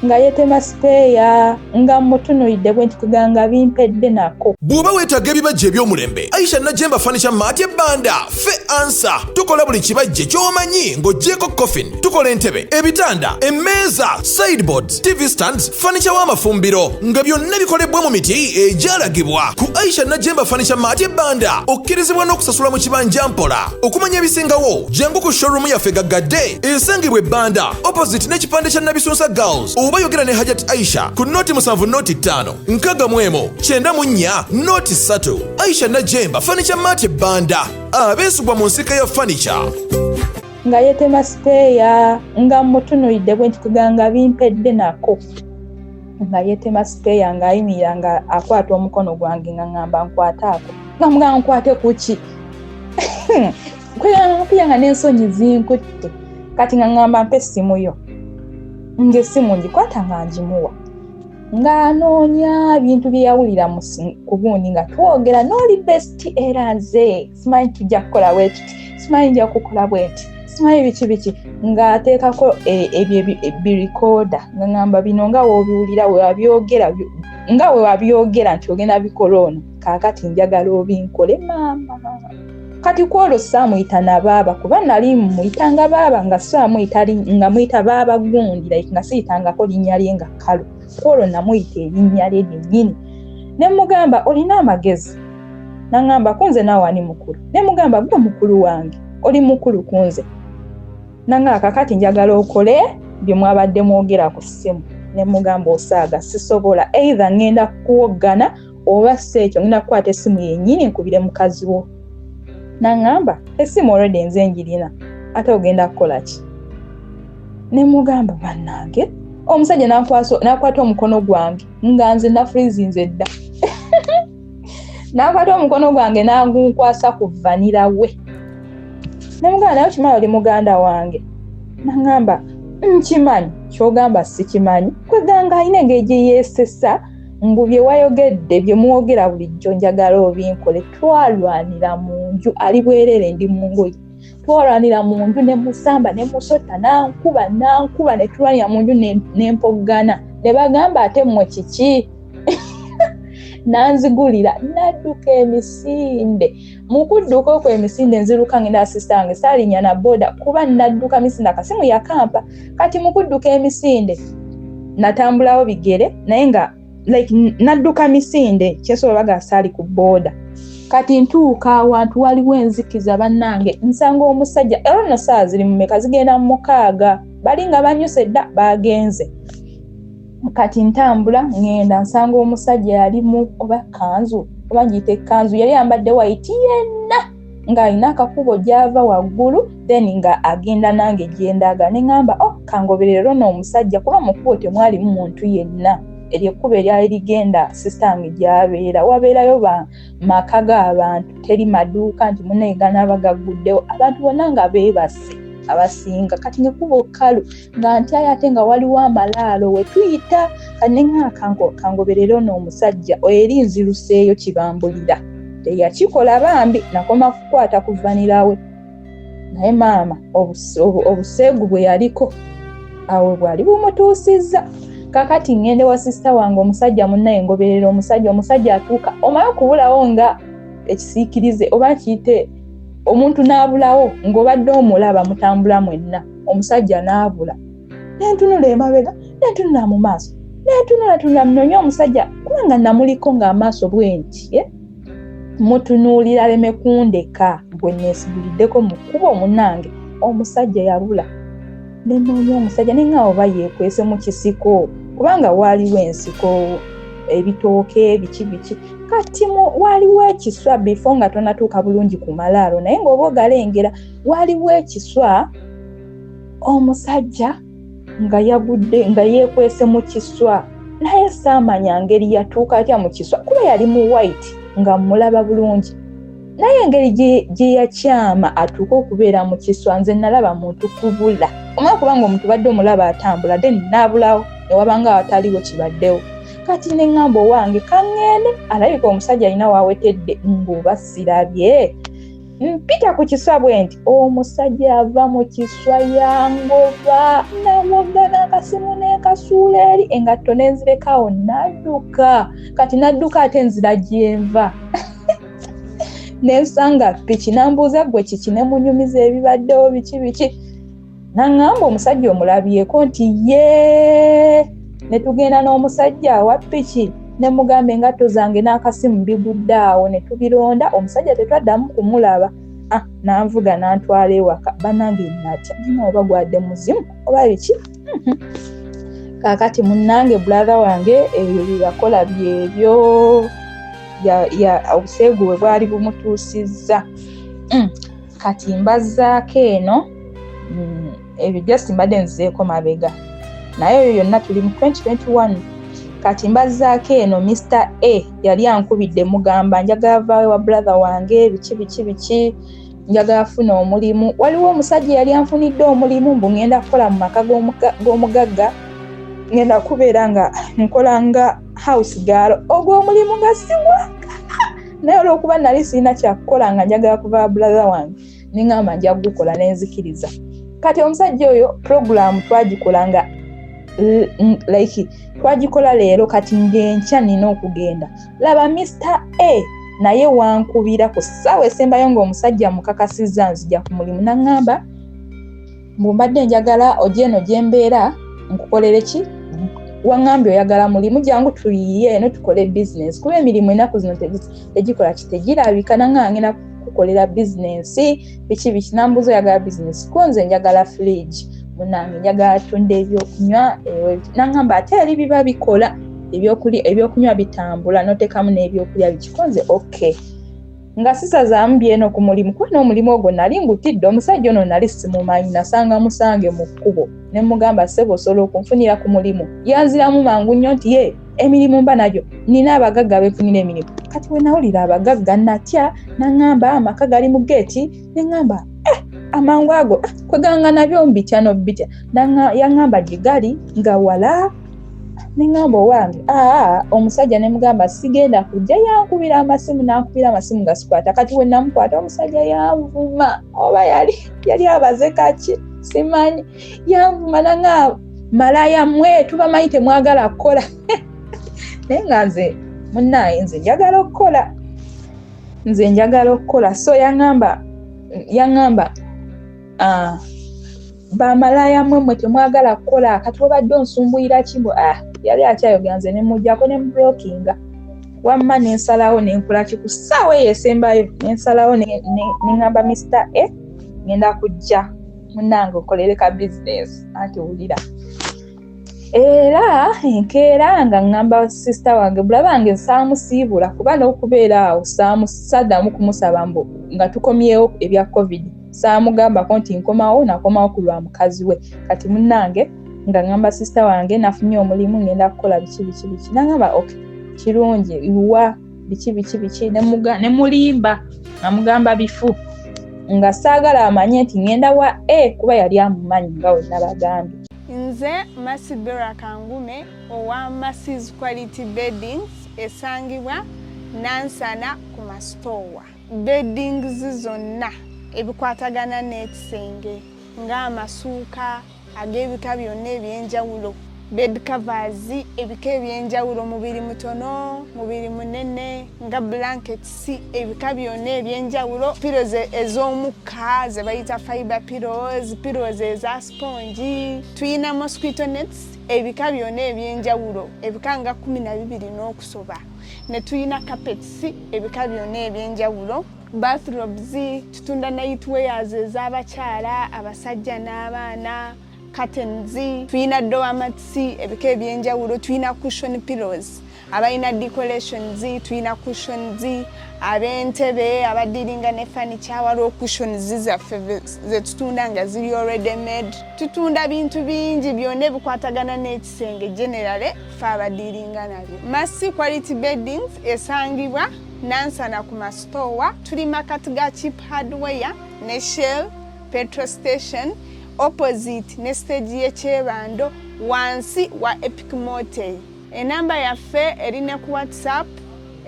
[SPEAKER 1] nga yeetema sipeeya nga mutunuulidde bwe nti kuganga bimpedde nako
[SPEAKER 4] bw'oba weetaaga ebibajje eby'omulembe Aisha Najemba Furniture Mart ebbanda ffe ansa tukola buli kibajje ky'omanyi ng'oggyeko coffin tukola entebe ebitanda emmeeza sideboards TV stands furniture w'amafumbiro nga byonna bikolebwa mu miti egyalagibwa ku Aisha Najemba Furniture Mart ebbanda okkirizibwa n'okusasula mu kibanja mpola okumanya ebisingawo jangu ku showroom yaffe gaggadde esangibwa ebbanda opposite n'ekipande kya Nabisunsa Girls oba yogera ne Hajat Aisha ku noti 7 noti 5 nkaga mwemo 94 noti 3 Aisha Najemba Furniture Mart ebbanda abeesubwa mu nsika ya furniture
[SPEAKER 1] nga yeetema sipeeya nga mutunuulidde bwe nti kuganga bimpedde nako nga yeetema sipeeya ng'ayimirira nga akwata omukono gwange nga ngamba nkwataako nga mugamba nkwate kuki kuyanga n'ensonyi zinkutte kati nga ngamba mpe essimu yo ng'essimu ngikwata nga ngimuwa ng'anoonya bintu bye yawulira ku buundi nga twogera n'oli besiti era nze simanyi tujja kukola bwekiti simanyi nja kukola bweti simanyi biki ng'ateekako ebyo birikooda nga ngamba bino nga w'obiwulira nga we wabyogera nti ogenda bikola ono kaakati njagala obinkole maama kati kwolwo saamuyita na baaba kuba nali muyitanga baaba nga nga muyita baaba gundi nga siyitangako linnya lye nga kalu kwolwo namuyita erinnya lye lyennyini ne mugamba olina amagezi nangamba kunze naawe ani mukulu ne mugamba gwe mukulu wange oli mukulu kunze nanga kakati njagala okole bye mwabadde mwogera ku ssimu ne mugamba osaaga sisobola either ngenda kuwogana oba si ekyo ngenda kukwata essimu yennyini nkubire mukazi wo nangamba essimu already nze njirina ate ogenda kukola ki ne mugamba bannange omusajja n'akwata omukono gwange nga nze nafrizinze dda n'akwata omukono gwange n'agunkwasa ku vanira we ne mugamba naye okimanyi oli muganda wange nangamba nkimanyi kyogamba sikimanyi kweganga alina engeri gye yeesesa mbu bye wayogedde bye mwogera bulijjo njagala obinkole twalwanira mu nju ali bwerere ndi mu ngoye twalwanira mu nju ne musamba ne musota nankuba ne tulwanira mu nju n'empoggana ne bagamba ate mmwe kiki nanzigulira nadduka emisinde mu kudduka okwo emisinde nziruka ngenda asistange saalinya na boda kuba nadduka misinde akasimu yakampa kati mu kudduka emisinde natambulawo bigere naye nga nadduka misinde kyesobola bagasaali ku boda kati ntuuka awantu waliwo enzikiza bannange nsanga omusajja era nno saa ziri mu meka zigenda mu 6 bali nga banyuse dda bagenze kati ntambula ngenda nsanga omusajja yali mu oba kanzu oba ngiyite kanzu yali yambadde white yenna ng'alina akakubo gy'ava waggulu then nga agenda nange gyendaga ne ngamba kangoberero n'omusajja kuba mu kkubo temwalimu muntu yenna eryo ekkubo eryali ligenda sistange gy'abeera wabeerayo maka g'abantu teri maduuka nti muneegana bagaguddewo abantu bonna nga beebase abasinga kati ngekuba kalu nga ntyayo ate nga waliwo amalaalo we tuyita kangoberero n'omusajja eri nziruseeyo kibambulira teyakikola bambi nakoma kukwata kuvanira we naye maama obuseegu bwe yaliko awo bwali bumutuusizza. Kakati ngende wa sister wange omusajja munnaye ngoberera omusajja atuuka omaye okubulawo nga ekisiikirize oba kiyite omuntu n'abulawo ng'obadde omulaba mutambula mwenna, omusajja n'abula. Nentunula emabega, nentunula mu maaso, nentunula munoonye omusajja kubanga namuliko ng'amaaso bwenti mutunuulira leme kundeka bwe neesiguliddeko mu kkubo munnange omusajja yabula. Nenoonya omusajja nenga oba yeekwese mu kisiko kubanga waaliwo ensiko ebitooke biki kati waaliwo ekiswa before nga tonatuuka bulungi ku malaalo naye ng'oba ogalengera waaliwo ekiswa omusajja nga yagudde nga yeekwese mu kiswa naye saamanya ngeri yatuuka atya mu kiswa kuba yali mu white nga mulaba bulungi naye engeri gye yakyama atuuka okubeera mu kiswa nze nalaba muntu kubula omala kubanga omuntu badde omulaba atambula then naabulawo newabanga wataliwo kibaddewo. Kati ne ŋŋamba owange kaŋŋende alabika omusajja alina waawetedde ng'oba sirabye. Mpita ku kiswa bwe nti omusajja ava mu kiswa yangoba nawoga n'akasimu n'ekasuula eri engatto n'enzirekawo n'adduka. Kati n'adduka ate enzira gyenva n'ensanga piki n'ambuuza gwe kiki ne munyumiza ebibaddewo biki n'aŋŋamba omusajja omulabyeko nti yee ne tugenda n'omusajja awa piki ne mugamba engatto zange n'akasimu bigudde awo ne tubironda. Omusajja tetwaddamu kumulaba n'anvuga n'antwala ewaka. Bannange natya nina oba gwadde muzimu oba biki. Kaakati munnange brother wange ebyo byakola byebyo obuseegu bwe bwali bumutuusizza. Kati mbazzaako eno ebyo just mbadde nzizeeko mabega naye eyo yonna tuli mu 2021. Kati mbazzaako eno Mr. A yali ankubidde mugamba njagala vaawe wa brother wange biki njagala afuna omulimu. Waliwo omusajja yali anfunidde omulimu mbu ngenda kukola mu maka g'omugagga ngenda kubeera nga nkola nga house girl ogwo omulimu nga siwanga naye olw'okuba nali sirina kyakukola nga njagala kuva brother wange neŋŋamba nja kugukola n'enzikiriza. Kati omusajja oyo program twagikolanga like twagikola leero kati ng'enkya nina okugenda. Laba Mr. A naye wankubira ku ssaawa esembayo ng'omusajja mukakasizza nzija ku mulimu n'aŋŋamba mbadde njagala ojje eno gye mbeera nkukolere ki waŋŋambye oyagala mulimu jangu tuyiye eno tukole business kuba emirimu ennaku zino tegikola kitegirabika n'aŋŋamba ngenda kukolera bizinensi biki nambuza oyagala bizinensi ko nze njagala fridge munange njagala tunda ebyokunywa n'aŋŋamba ate eri biba bikola ebyokunywa bitambula notekamu n'ebyokulya bikikonze okay nga sisazaamu byeno ku mulimu kuba n'omulimu ogwo nali ngutidde omusajja ono nali simumanyi nasanga musange mu kkubo ne mugamba ssebo osobola okunfunira ku mulimu yanziramu mangu nnyo nti ye emirimu mba nagyo nina abagagga beefunira emirimu. Kati we nawulira abagagga natya n'aŋŋamba amaka gali mu geeti neŋŋamba amangu ago kweganga nabyo mbitya n'obitya yaŋŋamba gye gali nga wala neŋŋamba owange omusajja ne mugamba sigenda kujja yankubira amasimu n'ankubira amasimu gasikwata. Kati we namukwata omusajja yanvuma oba yali abaze kaki simanyi yanvuma naŋŋamba malaya mmwe tubamanyi temwagala kukola naye nga nze munnaye nze njagala okukola so yaŋŋamba bamalaya mmwe temwagala kukola kati wabadde onsumbuyira kimbo yali akyayogera nze ne mujjako ne mblokinga wamma nensalawo nenkola ki ku ssaawa eyo esembayo nensalawo neŋŋamba Mr. A ngenda kujja munnange okolere ka bizinesi ati wulira era enkeera nga ŋŋamba sister wange bula bange saamusiibula kuba n'okubeera awo saddamu kumusaba mbu nga tukomyewo ebya covid saamugambako nti nakomawo ku lwa mukazi we. Kati munnange nga ŋŋamba sister wange nafunye omulimu ngenda kukola biki n'aŋŋamba okay kirungi iwa biki ne mulimba namugamba bifu nga saagala amanye nti ngenda wa kuba yali amumanyi nga we nabagambye.
[SPEAKER 5] Nze Masibera Kangume owa Massi's Quality Beddings esangibwa Nansana ku Mastowa. Beddings zonna ebikwatagana n'ekisenge ng'amasuuka ag'ebika byonna ebyenjawulo, bed covers ebika ebyenjawulo, mubiri mutono, mubiri munene, nga blankets ebika byonna ebyenjawulo, pillows ez'omukka ze bayita fiber pillows eza sponge, tuyina mosquito nets ebika byonna ebyenjawulo, ebika nga 12 n'okusoba, ne tuyina carpets ebika byonna ebyenjawulo, bathrobes, tutunda nightwears ez'abakyala, abasajja n'abaana, curtains, tuyina door mats ebika ebyenjawulo, tuyina cushion pillows, abayina decorations, tuyina cushions, ab'entebe abadiringa ne furniture waliwo cushions zaffe ze tutunda nga ziri already made. Tutunda bintu bingi byonna ebikwatagana n'ekisenge generally fe abadiringa nabyo. Massy Quality Beddings esangibwa Nansana ku masitowa, tuli makati ga Cheap Hardware ne Shell petrol station opposite ne stage y'ekyebando wansi wa Epic Motel. Enamba yaffe erine ku WhatsApp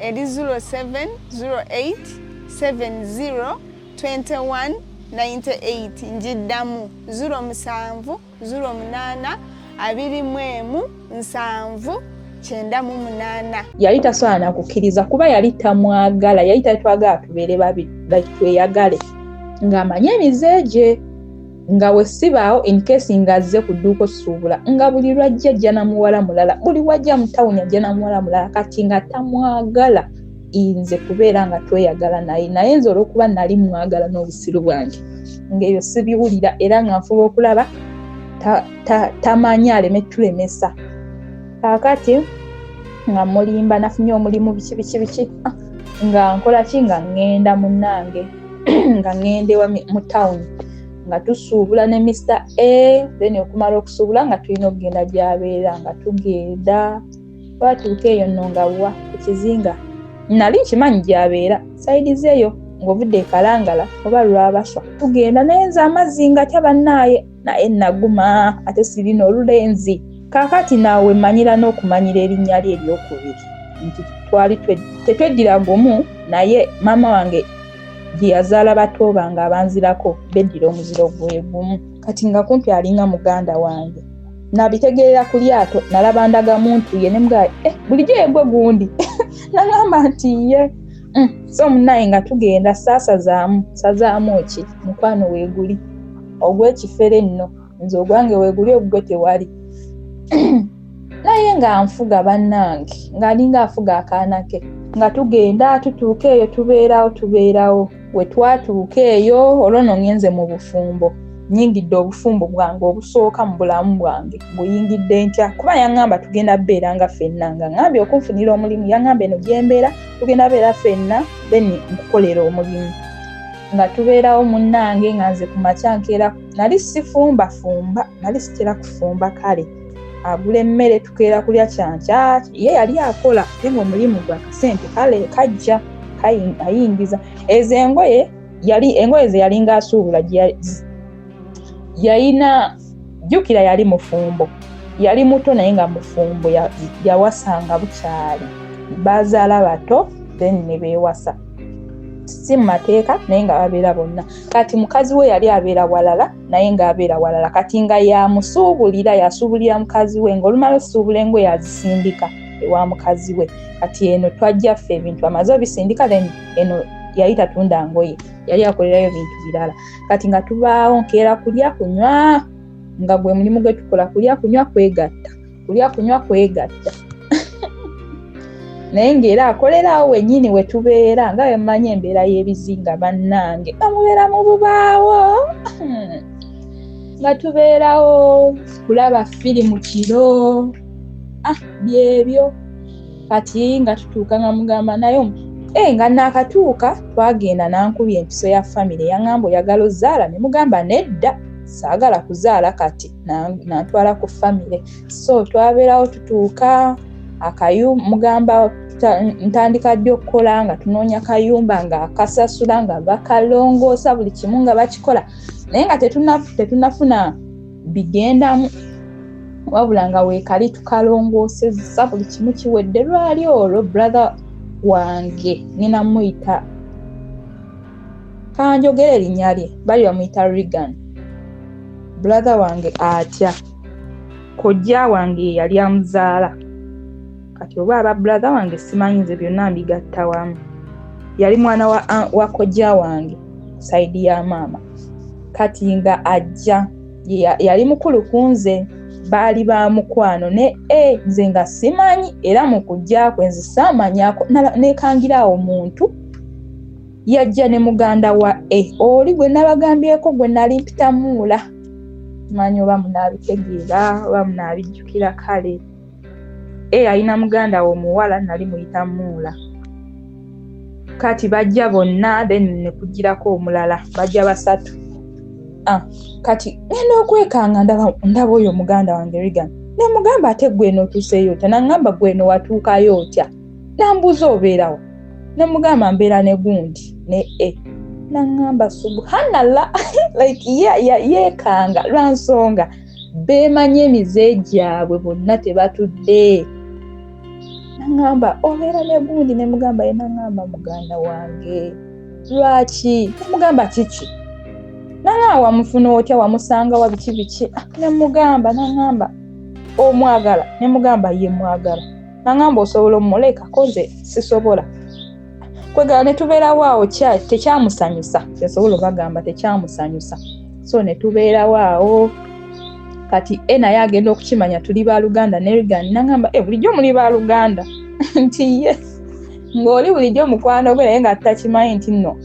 [SPEAKER 5] eri 0708702198 njiddamu 0708217998.
[SPEAKER 1] Yali tasobola kukkiriza kuba yali tamwagala, yali tatwagala tubeere babiri tweyagale ng'amanye emizeegye nga wesibaawo in case nga azze ku dduuka osuubula nga buli lwajja ajja namuwala mulala, buli wajja mu tawuni ajja namuwala mulala, kati nga tamwagala nze kubeera nga tweyagala naye nze olw'okuba nali mwagala n'obusiru bwange ng'ebyo sibiwulira era nga nfuba okulaba tamanyi aleme tulemesa. Kaakati nga mulimba nafunye omulimu biki nga nkola ki nga ngenda munnange nga ngende mu tawuni nga tusuubula ne Mr. A, then okumala okusuubula nga tulina okugenda gy'abeera nga tugenda twatuuka eyo nno nga wa ku kizinga nali nkimanyi gy'abeera sayidi zeeyo ng'ovudde ekalangala oba lwabaswa tugenda naye nze amazzi nga tabannaaye naye naguma ate sirina olulenzi. Kaakati naawe manyira n'okumanyira erinnya lye eryokubiri nti twali tetweddira gumu naye maama wange gye yazaala bato bange abanzirako beddira omuziro gwe gumu, kati nga kumpi alinga muganda wange. Nabitegeerera ku lyato nalaba ndaga muntu ye ne mga bulijjo yegwe gundi nagamba nti ye so munaye nga tugenda sazaamu ki mukwano weeguli ogw'ekifere nno nze ogwange weeguli ogwo tewali naye nga nfuga bannange ng'alinga afuga akaana ke nga tugenda tutuuka eyo tubeerawo we twatuuka eyo olwo nno ngenze mu bufumbo nyingidde obufumbo bwange obusooka mu bulamu bwange buyingidde ntya kuba yaŋŋamba tugenda beera nga ffenna nga ŋŋambye okunfunira omulimu yaŋŋamba eno gye mbeera tugenda beera ffenna then nkukolera omulimu nga tubeerawo munnange nga nze ku makya nkeera nali sifumbafumba nali sitera kufumba kale agula emmere tukeera kulya kyankya ye yali akola ate ng'omulimu gwa kasente kale kajja ayingiza ezo engoye ze yali ng'asuubula yalina jjukira yali mufumbo yali muto naye nga mufumbo yawasanga bukyali bazaala bato then ne beewasa si mu mateeka naye nga babeera bonna. Kati mukazi we yali abeera walala naye ng'abeera walala kati nga yasuubulira mukazi we ng'olumala osuubula engoye yazisindika ewa mukazi we. Kati eno twajja ffe ebintu amaze obisindika then eno yali tatunda ngoye yali akolerayo bintu birala. Kati nga tubaawo nkeera kulya kunywa nga gwe mulimu gwe tukola kulya kunywa kwegatta naye ng'era akolerawo wennyini we tubeera nga bemmanyi embeera y'ebizinga bannange nga mubeera mu bubaawo nga tubeerawo kulaba firimu kiro byebyo. Kati nga tutuuka nga mugamba naye nga naakatuuka twagenda nankubya empiso ya famire yaŋŋamba oyagala ozaala ne mugamba nedda saagala kuzaala kati nantwala ku famire. So twabeerawo tutuuka mugamba ntandika ddi okukola nga tunoonya kayumba nga akasasula nga bakalongoosa buli kimu nga bakikola naye nga tetunafuna bigendamu wabula nga weekali tukalongoosezza buli kimu kiwedde. Lwali olwo brother wange nina muyita kanjogera erinnya lye bali bamuyita Regan. Brother wange atya kojja wange yali amuzaala kati oba aba brother wange simanyi nze byonna mbigatta wamu. Yali mwana wa kojja wange saidi ya maama kati nga ajja yali mukulu kunze baali ba mukwano ne nze nga simanyi era mu kujja kwenze saamanyako nekangira omuntu yajja ne muganda wa oli gwe nabagambyeko gwe nali mpitamuula manyi oba munaabitegeera oba munaabijjukira kale alina muganda we omuwala nali muyita muula kati bajja bonna then ne kugirako omulala bajja basatu. Kati ngenda okwekanga ndaba oyo muganda wange Regan ne mugamba ate gweno otuuseeyo otya nangamba gweno watuukayo otya nambuuza obeerawo ne mugamba mbeera ne gundi ne nangamba subhanallah like yeekanga lwansonga beemanye emize gyabwe bonna tebatudde. Nangamba obeera ne gundi ne mugamba nangamba muganda wange lwaki ne mugamba kiki nanga wamufuna otya wamusanga wa biki ne mugamba nangamba omwagala ne mugamba ye mwagala nangamba osobola omuleka koze sisobola kwegala ne tubeera waawo tekyamusanyusa tesobola bagamba tekyamusanyusa so ne tubeera waawo kati naye agenda okukimanya tuli ba Luganda ne Regan nangamba bulijjo muli ba Luganda nti ye ng'oli bulijjo mukwano gwe naye nga takimanyi nti nno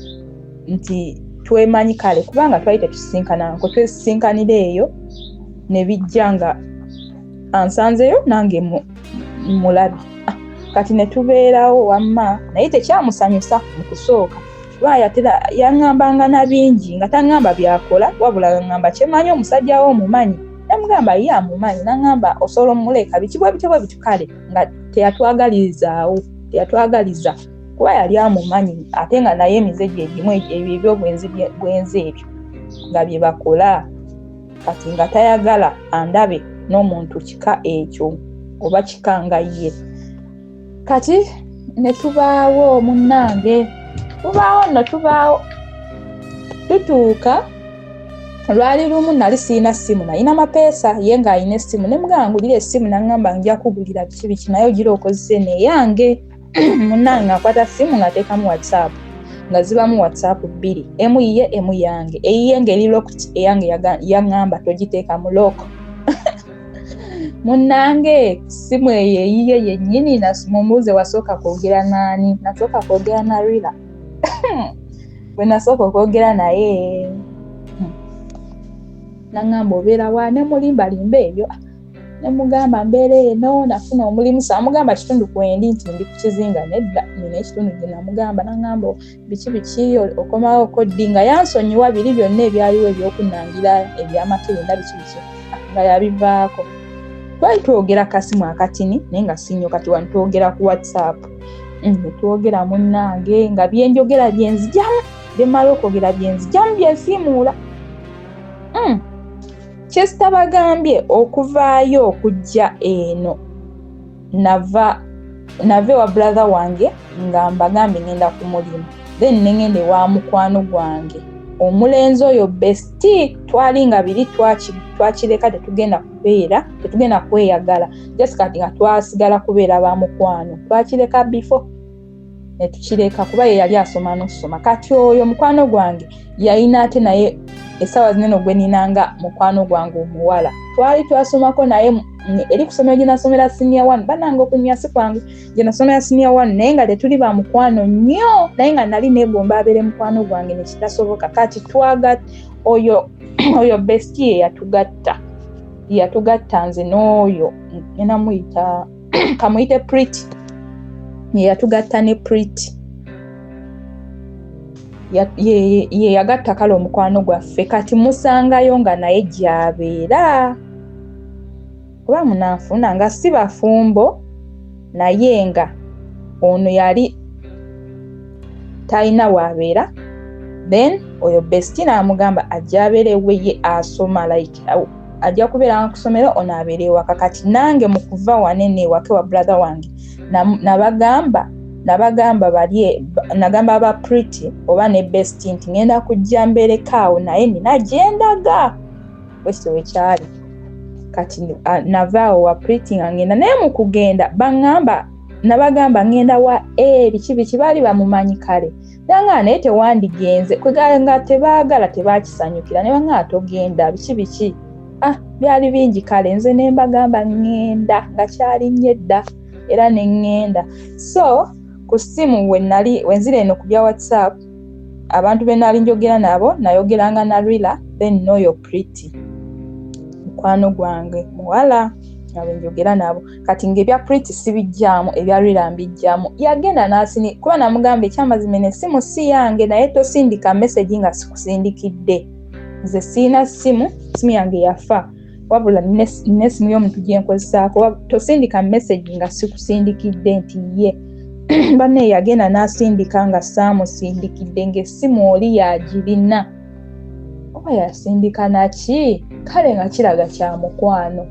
[SPEAKER 1] nti twemanyi kale kubanga twali tetusisinkananga ko twesinkanira eyo ne bijja nga ansanzeyo nange mulabi kati ne tubeerawo wamma naye tekyamusanyusa mu kusooka kuba yaŋŋambanga na bingi nga taŋŋamba byakola wabula ŋŋamba kyemanyi omusajja we omumanyi namugamba ye amumanyi naŋŋamba osobola omuleka biki bwe bitu kale nga teyatwagaliza kuba yali amumanyi ate nga naye emize gye egimu ebyobwenzi ebyo nga bye bakola kati nga tayagala andabe n'omuntu kika ekyo oba kika nga ye. Kati ne tubaawo munnange tubaawo tutuuka lwali lumu nali siina ssimu nalina mapeesa ye ng'alina essimu ne mugamba ngulira essimu naŋŋamba nja kugulira biki naye ogira okozese neyange munnange ng'akwata ssimu ng'ateekamu WhatsApp nga zibamu WhatsApp 2 emu yiye emu yange eyiye ng'eri locked eyange yaŋŋamba togiteeka mu lock munnange ssimu eyo eyiye yennyini mumuuze wasooka kwogera naani nasooka kwogera na Rila bwe nasooka okwogera naye naŋŋamba obeera wa ne mulimbalimba ebyo ne mugamba mbeera eno nafuna omulimu saamugamba kitundu kwendi nti ndi ku kizinga nedda nina ekitundu gye namugamba naŋŋamba biki okomawo koddi nga yansonyiwa biri byonna ebyaliwo ebyokunnangira ebyamakerenda biki nga yabivaako twali twogera kasimu akatini naye nga sinyo kati wano twogera ku WhatsApp netwogera munnange nga byenjogera byenzijamu byemala okwogera byenzijamu byensiimuula kyesitabagambye okuvaayo okujja eno nave wa brother wange nga mbagambye ngenda ku mulimu then nengende wa mukwano gwange omulenzi oyo besti twali nga biri twakireka tetugenda kweyagala just kati nga twasigala kubeera ba mukwano twakireka before netukireka kuba ye yali asoma n'okusoma kati oyo mukwano gwange yalina ate naye essaawa zinene gwe ninanga mukwano gwange omuwala twali twasomako naye eri kusomero gye nasomera senior 1 bananga okunywa si kwange gye nasomera senior 1 naye nga tetuli ba mukwano nnyo naye nga nali neegomba abeere mukwano gwange nekitasoboka kati twagatta oyo bestie yatugatta nze n'oyo enamuyita kamuyite Pretty yatugatta ne Pretty ye yagatta kale omukwano gwaffe kati musangayo nga naye gyabeera kuba munanfuna nga si bafumbo naye nga ono yali talina waabeera then oyo besti n'amugamba ajja abeere we ye asoma like ajja kubeera nga kusomero ono abeere ewaka kati nange mu kuva wanene ewake wa brother wange nabagamba nagamba aba Pretty oba ne Best nti ngenda kujja mberekaawo naye nina gyendaga bwekityo wekyali kati navaawo wa Pretty nga ngenda naye mu kugenda nabagamba ngenda wa biki baali bamumanyi kale nanga naye tewandigenze kweganga tebaagala tebakisanyukira ne banga togenda biki byali bingi kale nze ne mbagamba ngenda nga kyali nnyo edda era ne ngenda so ku ssimu wenzira eno ku bya WhatsApp abantu be nali njogera nabo nayogeranga na Rila then know your Pretty mukwano gwange muwala nawe njogera nabo kati ng'ebya Pretty sibijjaamu ebya Rila mbijjaamu yagenda n'asini kuba namugamba ekyamazima essimu si yange naye tosindika message nga sikusindikidde nze siina simu yange yafa wabula n'essimu y'omuntu gye nkozesaako tosindika message nga sikusindikidde nti ye banne yagenda n'asindika nga saamusindikidde ng'essimu oli yagirina oba yasindika naki kale nga kiraga kya mukwano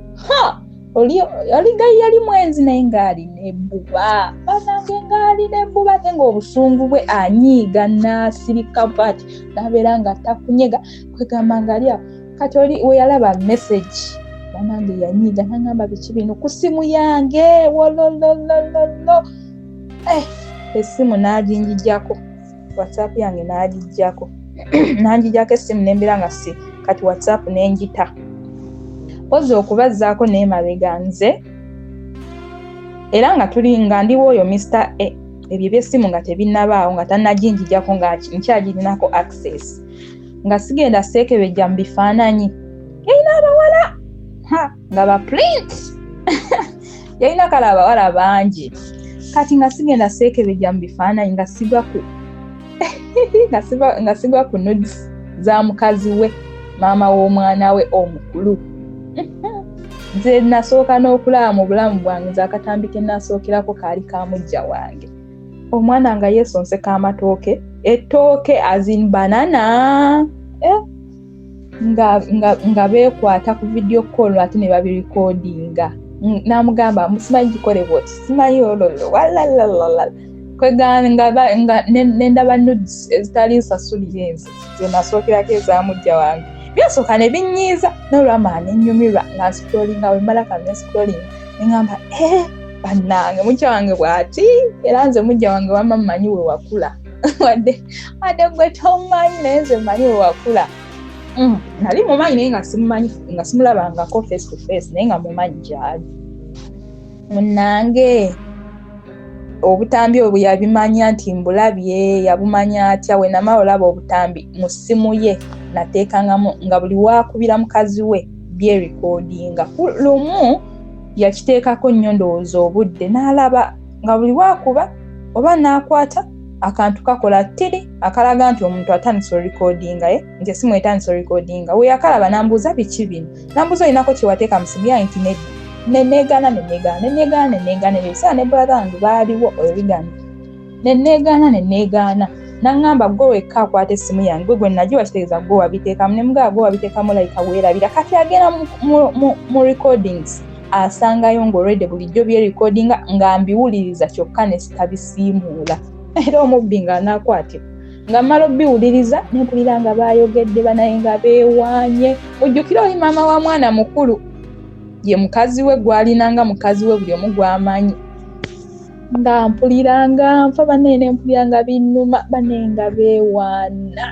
[SPEAKER 1] yali mwenzi naye ng'alina ebbuba banange ng'alina ebbuba ate ng'obusungu bwe anyiiga n'asirika bwati n'abeera nga takunyega kwegamba ng'ali awo kati oli we yalaba message banange yanyiiga n'angamba biki bino ku ssimu yange wolololololo essimu n'aginjijjako WhatsApp yange n'agijjako n'anjijjako essimu n'embeera nga si kati WhatsApp n'enjita pozi okubazzaako n'emabega nze era nga tuli nga ndiwo oyo Mr. A ebyo by'essimu nga tebinnabaawo nga tannaginjijjako nga nkyagirinako access nga sigenda seekebejja mu bifaananyi yalina abawala nga ba print yalina kale abawala bangi kati nga sigenda seekebejja mu bifaananyi nga sigwa ku nudes za mukazi we maama w'omwana we omukulu nze nasooka n'okulaba mu bulamu bwange nze akatambi ke nasookirako kaali ka mujja wange omwana nga yeesonseka amatooke ettooke azin banana nga beekwata ku video call ate ne babirikodinga namugamba simanyi gikole bwoti simanyi ololo walalalala kweganga nendaba nudes ezitali nsasulire enze ze nasookerako eza mujja wange byasooka ne binyiiza n'olwamaani ennyumirwa nga nscrollinga wemala kane scrolling neŋŋamba bannange mujja wange bw'ati era nze mujja wange wamma mmanyi we wakula wadde gwe tomanyi naye nze mmanyi we wakula nali mumanyi naye nga simulabangako face to face naye nga mumanyi gyali munnange obutambi obwo yabimanya nti mbulabye yabumanya atya we namala olaba obutambi mu ssimu ye nateekangamu nga buli waakubira mukazi we byerekodinga lumu yakiteekako nnyo ndowooza obudde n'alaba nga buli waakuba oba n'akwata akantu kakola tiri akalaga nti omuntu atandise orekodinga ye nti essimu etandise orekodinga we yakalaba nambuuza biki bino nambuuza olinako kyewateeka mu simu yange nti neneegana ebiseera ne brother wange baaliwo olugano neneegana naŋŋamba gwe wekka akwata essimu yange gwe nagiwa kitegeeza gwe wabiteekamu ne mugaba gwe wabiteekamu layika weerabira kati agenda mu recordings asangayo ng'olwedde bulijjo byerekodinga nga mbiwuliriza kyokka ne sitabisiimuula era omubbi nga anaakwatibwa nga mmala obbiwuliriza nempulira nga baayogedde banaye nga beewaanye ojjukira oli maama wa mwana mukulu ye mukazi we gwalinanga mukazi we buli omu gwamanyi nga mpuliranga nfa banene mpuliranga binnuma banenga beewaana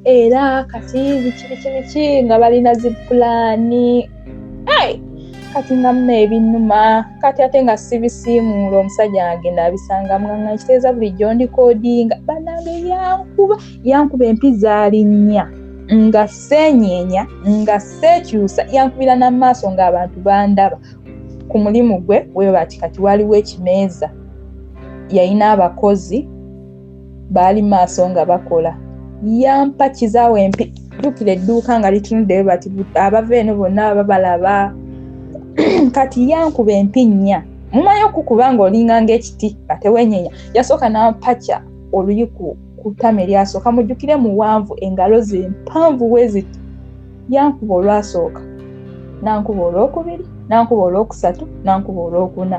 [SPEAKER 1] era kati biki nga balina zipulaani kati nga muna ebinnuma kati ate nga sibisiimuula omusajja agenda abisangamu nga nkiteeza bulijjo ndikodinga banange yankuba empizaali nnya nga seenyeenya nga seekyusa yankubira n'amaaso ng'abantu bandaba ku mulimu gwe we bati kati waliwo ekimeeza yalina abakozi baali maaso nga bakola yampa kizaawo empi ddukira edduuka nga litunudde we bati abava eno bonna babalaba kati yankuba empi nnya mumanyi okukuba ng'olinga ng'ekiti nga tewenyeenya yasooka n'ampakya oluyi ku ttama eryasooka mujjukire muwanvu engalo ze mpanvu we ziti yankuba olwasooka nankuba olwokubiri nankuba olwokusatu nankuba olwokuna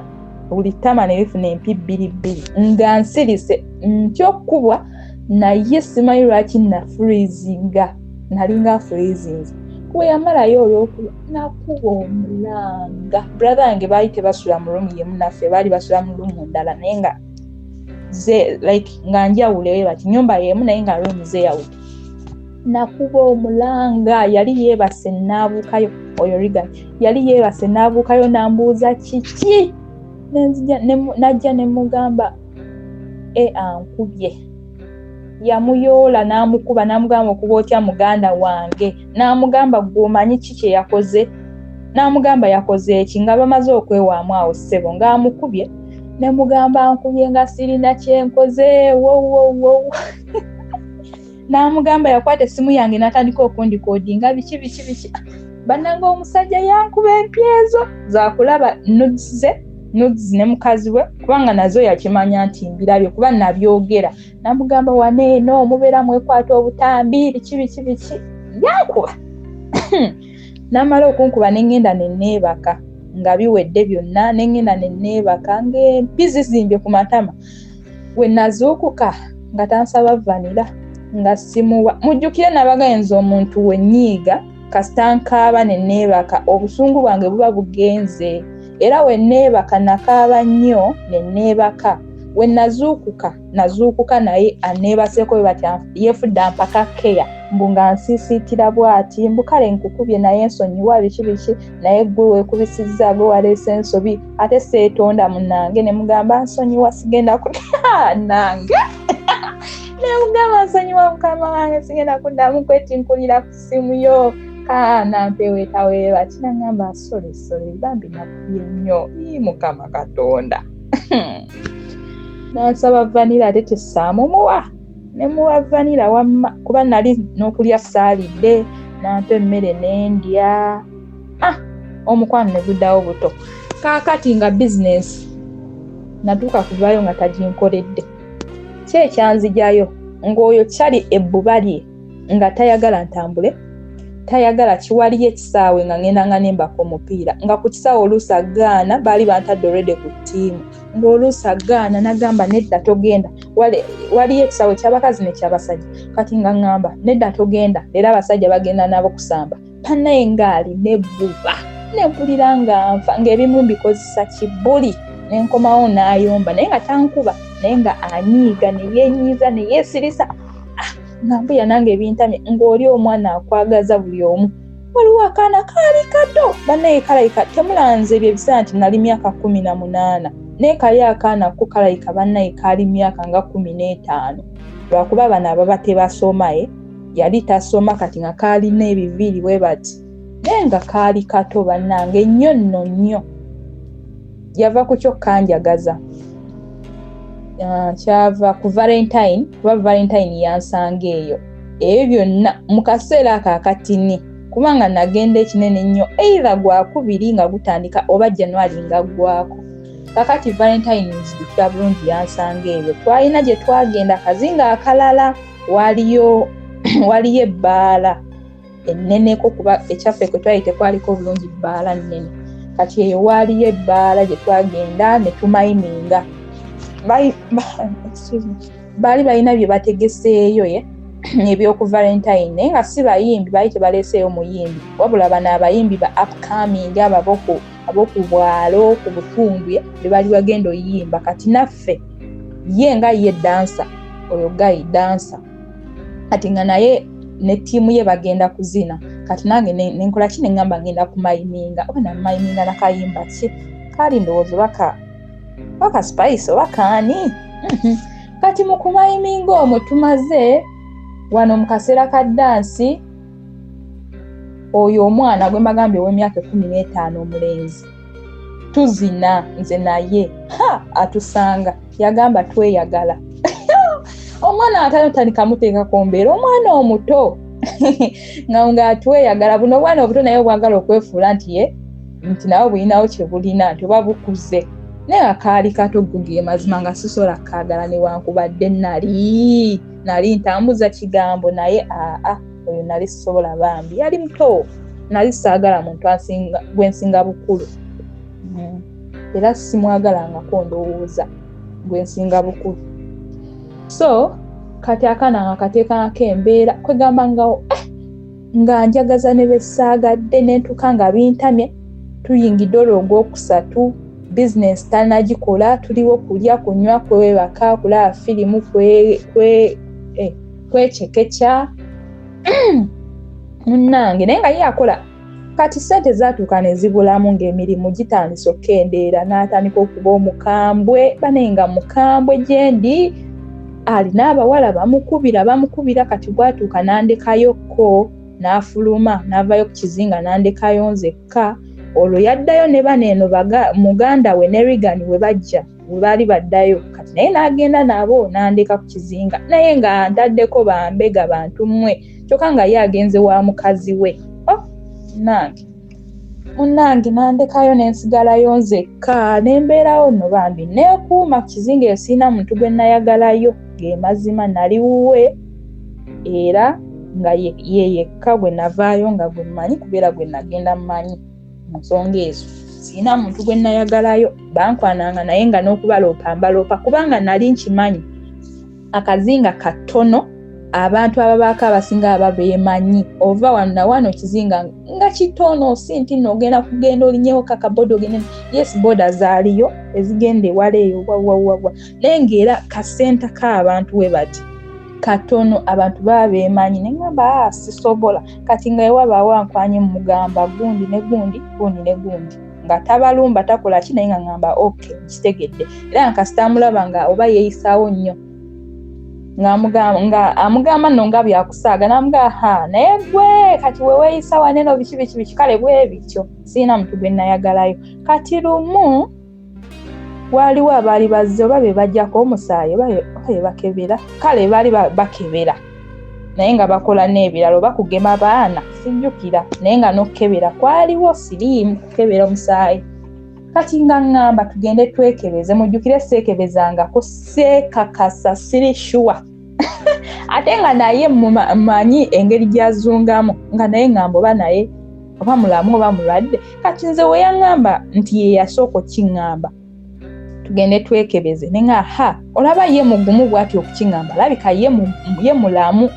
[SPEAKER 1] buli ttama ne lifuna empi bbiri nga nsirise ntyokubwa naye simanyi lwaki nafreezinga nalinga freezings kuba yamalayo olwokuba nakuba omulanga brother yange baali tebasula mu room yemu naffe baali basula mu room ndala naye nga ze like nga njawuleyo bati nyumba yemu naye nga room zeyawude nakuba omulanga yali yeebase naabuukayo oyo Regan yali yeebase naabuukayo nambuuza kiki najja ne mugamba ankubye yamuyoola n'amukuba n'amugamba okuba otya muganda wange n'amugamba gw'omanyi ki kye yakoze n'amugamba yakoze eki nga bamaze okwewaamu awo ssebo ng'amukubye ne mugamba nkubye nga sirina kyenkoze wo n'amugamba yakwata essimu yange n'atandika okundikoodinga biki bannanga omusajja yankuba empi ezo zakulaba nudes ne mukazi we kubanga nazo yakimanya nti mbirabye kuba nabyogera namugamba waneeno mubeera mwekwata obutambi biki yankuba namala okunkuba nengenda neneebaka nga biwedde byonna nengenda neneebaka ng'empi zizimbye ku matama we nazuukuka nga tansaba vanira nga simuwa mujjukire nabagayenza omuntu wenyiiga kasitankaaba neneebaka obusungu bwange buba bugenze era we neebaka nakaaba nnyo neneebaka we nazuukuka naye aneebaseko batya yeefudda mpaka keya mbu nga nsiisiikira bw'ati mbu kale nkukubye naye nsonyiwa biki naye gwe weekubisizza gwe waleese ensobi ate seetonda munange ne mugamba nsonyiwa sigenda kudda nange ne mugamba nsonyiwa mukama wange sigenda kuddamu kwetinkulira ku ssimu yo nampeweetaweeba kinagamba sole bambi nakubye nnyo mukama katonda nansaba vanira ate tesaamu muwa ne muwa vanira wamma kuba nali n'okulya saalidde nampa emmere n'endya omukwano ne guddawo buto kaakati nga bizinesi natuuka kuvaayo nga taginkoledde kyekyanzijayo ng'oyo kyali ebbuba lye nga tayagala ntambule tayagala kiwaliyo ekisaawe nga ngenda nga nembako omupiira nga ku kisaawe oluusi agaana baali bantadde olwedde ku ttiimu ng'oluusi agaana nagamba nedda togenda waliyo ekisaawe ky'abakazi nekyabasajja kati nga ŋŋamba nedda togenda era abasajja bagenda nabo kusamba pannaye ngaali nebbuba nempulira nga nfa ng'ebimu mbikozesa kibuli nenkomawo n'ayomba naye nga tankuba naye nga anyiiga neyeenyiiza neyeesirisa nga mbuya nange ebintamye ng'oli omwana akwagaza buli omu waliwo akaana kaali kato bannaye kalayika temulanze ebyo ebiseera nti nali myaka 18 naye kali akaana ko kalayika bannaye kaali myaka nga 15 lwakuba bano ababa tebasomaye yali tasoma kati nga kaalina ebiviiri bwe bati naye nga kaali kato bannange nnyo nnyo yava ku kyo kanjagaza kyava ku Valentine kuba Valentine yansanga eyo byonna mu kaseera akakatini kubanga nagenda ekinene nnyo either gwakubiri nga gutandika oba January nga gwako kakati Valentine nzijukira bulungi yansanga eyo twalina gye twagenda kazinga akalala waliyo ebbaala enneneko kuba ekyaffe kwe twali tekwaliko bulungi bbaala nnene kati eyo waliyo ebbaala gye twagenda ne tumayiminga baali balina bye bategeseeyo ebyoku Valentine naye nga si bayimbi baali tebaleeseeyo muyimbi wabula bano abayimbi ba upcoming ab'oku bwalo ku butundu be baali bagenda oyimba kati naffe ye nga ye dansa oyo gayi dansa kati nga naye ne ttiimu ye bagenda kuzina kati nange nenkola ki neŋŋamba ngenda kumayiminga oba namayiminga nakayimba ki kaali ndowooza baka spice oba kaani kati mu kumayiminga omwo tumaze wano mu kaseera ka dansi oyo omwana gwe magambye ow'emyaka 15 omulenzi tuzina nze naye atusanga yagamba tweyagala omwana atatandika muteekako mbeera omwana omuto nga atweyagala buno obwana obuto naye obwagala okwefuula nti nawe bulinawo kye bulina nti oba bukuze naye akaali kato guge mazima nga sisobola kaagala newankubadde nali ntambuza kigambo naye oyo nali sisobola bambi yali muto nali saagala muntu gwensinga bukulu era simwagalangako ndowooza gwe nsinga bukulu. So kati akaana nga kateekangako embeera kwegamba nga njagaza ne besaagadde nentuka nga bintamye tuyingidde olwo ogwokusatu bizinesi tanagikola tuliwo kulya kunywa kwebaka kulaba firimu kwekekekya munnange naye nga ye akola kati ssente zaatuuka ne zibulamu ng'emirimu gitandise okukendeera n'atandika okuba omukambwe banenga mukambwe gyendi alina abawala bamukubira kati bwatuuka nandekayokko n'afuluma n'avayo ku kizinga nandekayo nzekka. Olwo yaddayo ne baneeno muganda we ne Regan we bajja we baali baddayo kati naye n'agenda nabo n'andeka ku kizinga naye nga ntaddeko bambega bantu mmwe kyokka nga ye agenze wa mukazi we. Munnange nandekayo nensigalayo nzekka nembeerawo nno bambi neekuuma ku kizinga eyo sirina muntu gwe nayagalayo ge mazima nali wuwe era nga ye yekka gwe navaayo nga gwe mmanyi kubeera gwe nagenda mmanyi mu nsonga ezo sirina muntu gwe nayagalayo bankwananga naye nga n'okubaloopa mbaloopa kubanga nali nkimanyi akazinga katono abantu ababaako abasinga ababeemanyi ova wano na wano kizinga nga kitono si nti n'ogenda kugenda olinyewo kakaboda ogende yes boda zaaliyo ezigenda ewala eyo wawawawa naye ng'era kasenta k'abantu we bati katono abantu baba beemanyi ne ngamba sisobola kati nga ewaba wankwanye mugamba gundi ne gundi nga tabalumba takola ki naye nga ngamba okay kitegedde era nkasitamulaba nga oba yeeyisaawo nnyo nga amugamba nno nga byakusaaga namugamba naye gwe kati weweeyisa waneno biki kale bwe bityo sirina muntu gwe nayagalayo. Kati lumu waliwo abaali bazze oba be bajjako omusaayi oba be bakebera kale baali bakebera naye nga bakola n'ebirala oba kugema baana sijjukira naye nga n'okukebera kwaliwo siriimu kukebera omusaayi. Kati nga ngamba tugende twekebeze mujjukire seekebezangako seekakasa siri shuwa ate nga naye mmanyi engeri gyazungamu nga naye ngamba oba naye oba mulamu oba mulwadde. Kati nze we yaŋŋamba nti ye yasooka okiŋŋamba tugende twekebeze ne nga olaba ye mugumu bw'atyo okukiŋŋamba labika ye mulamu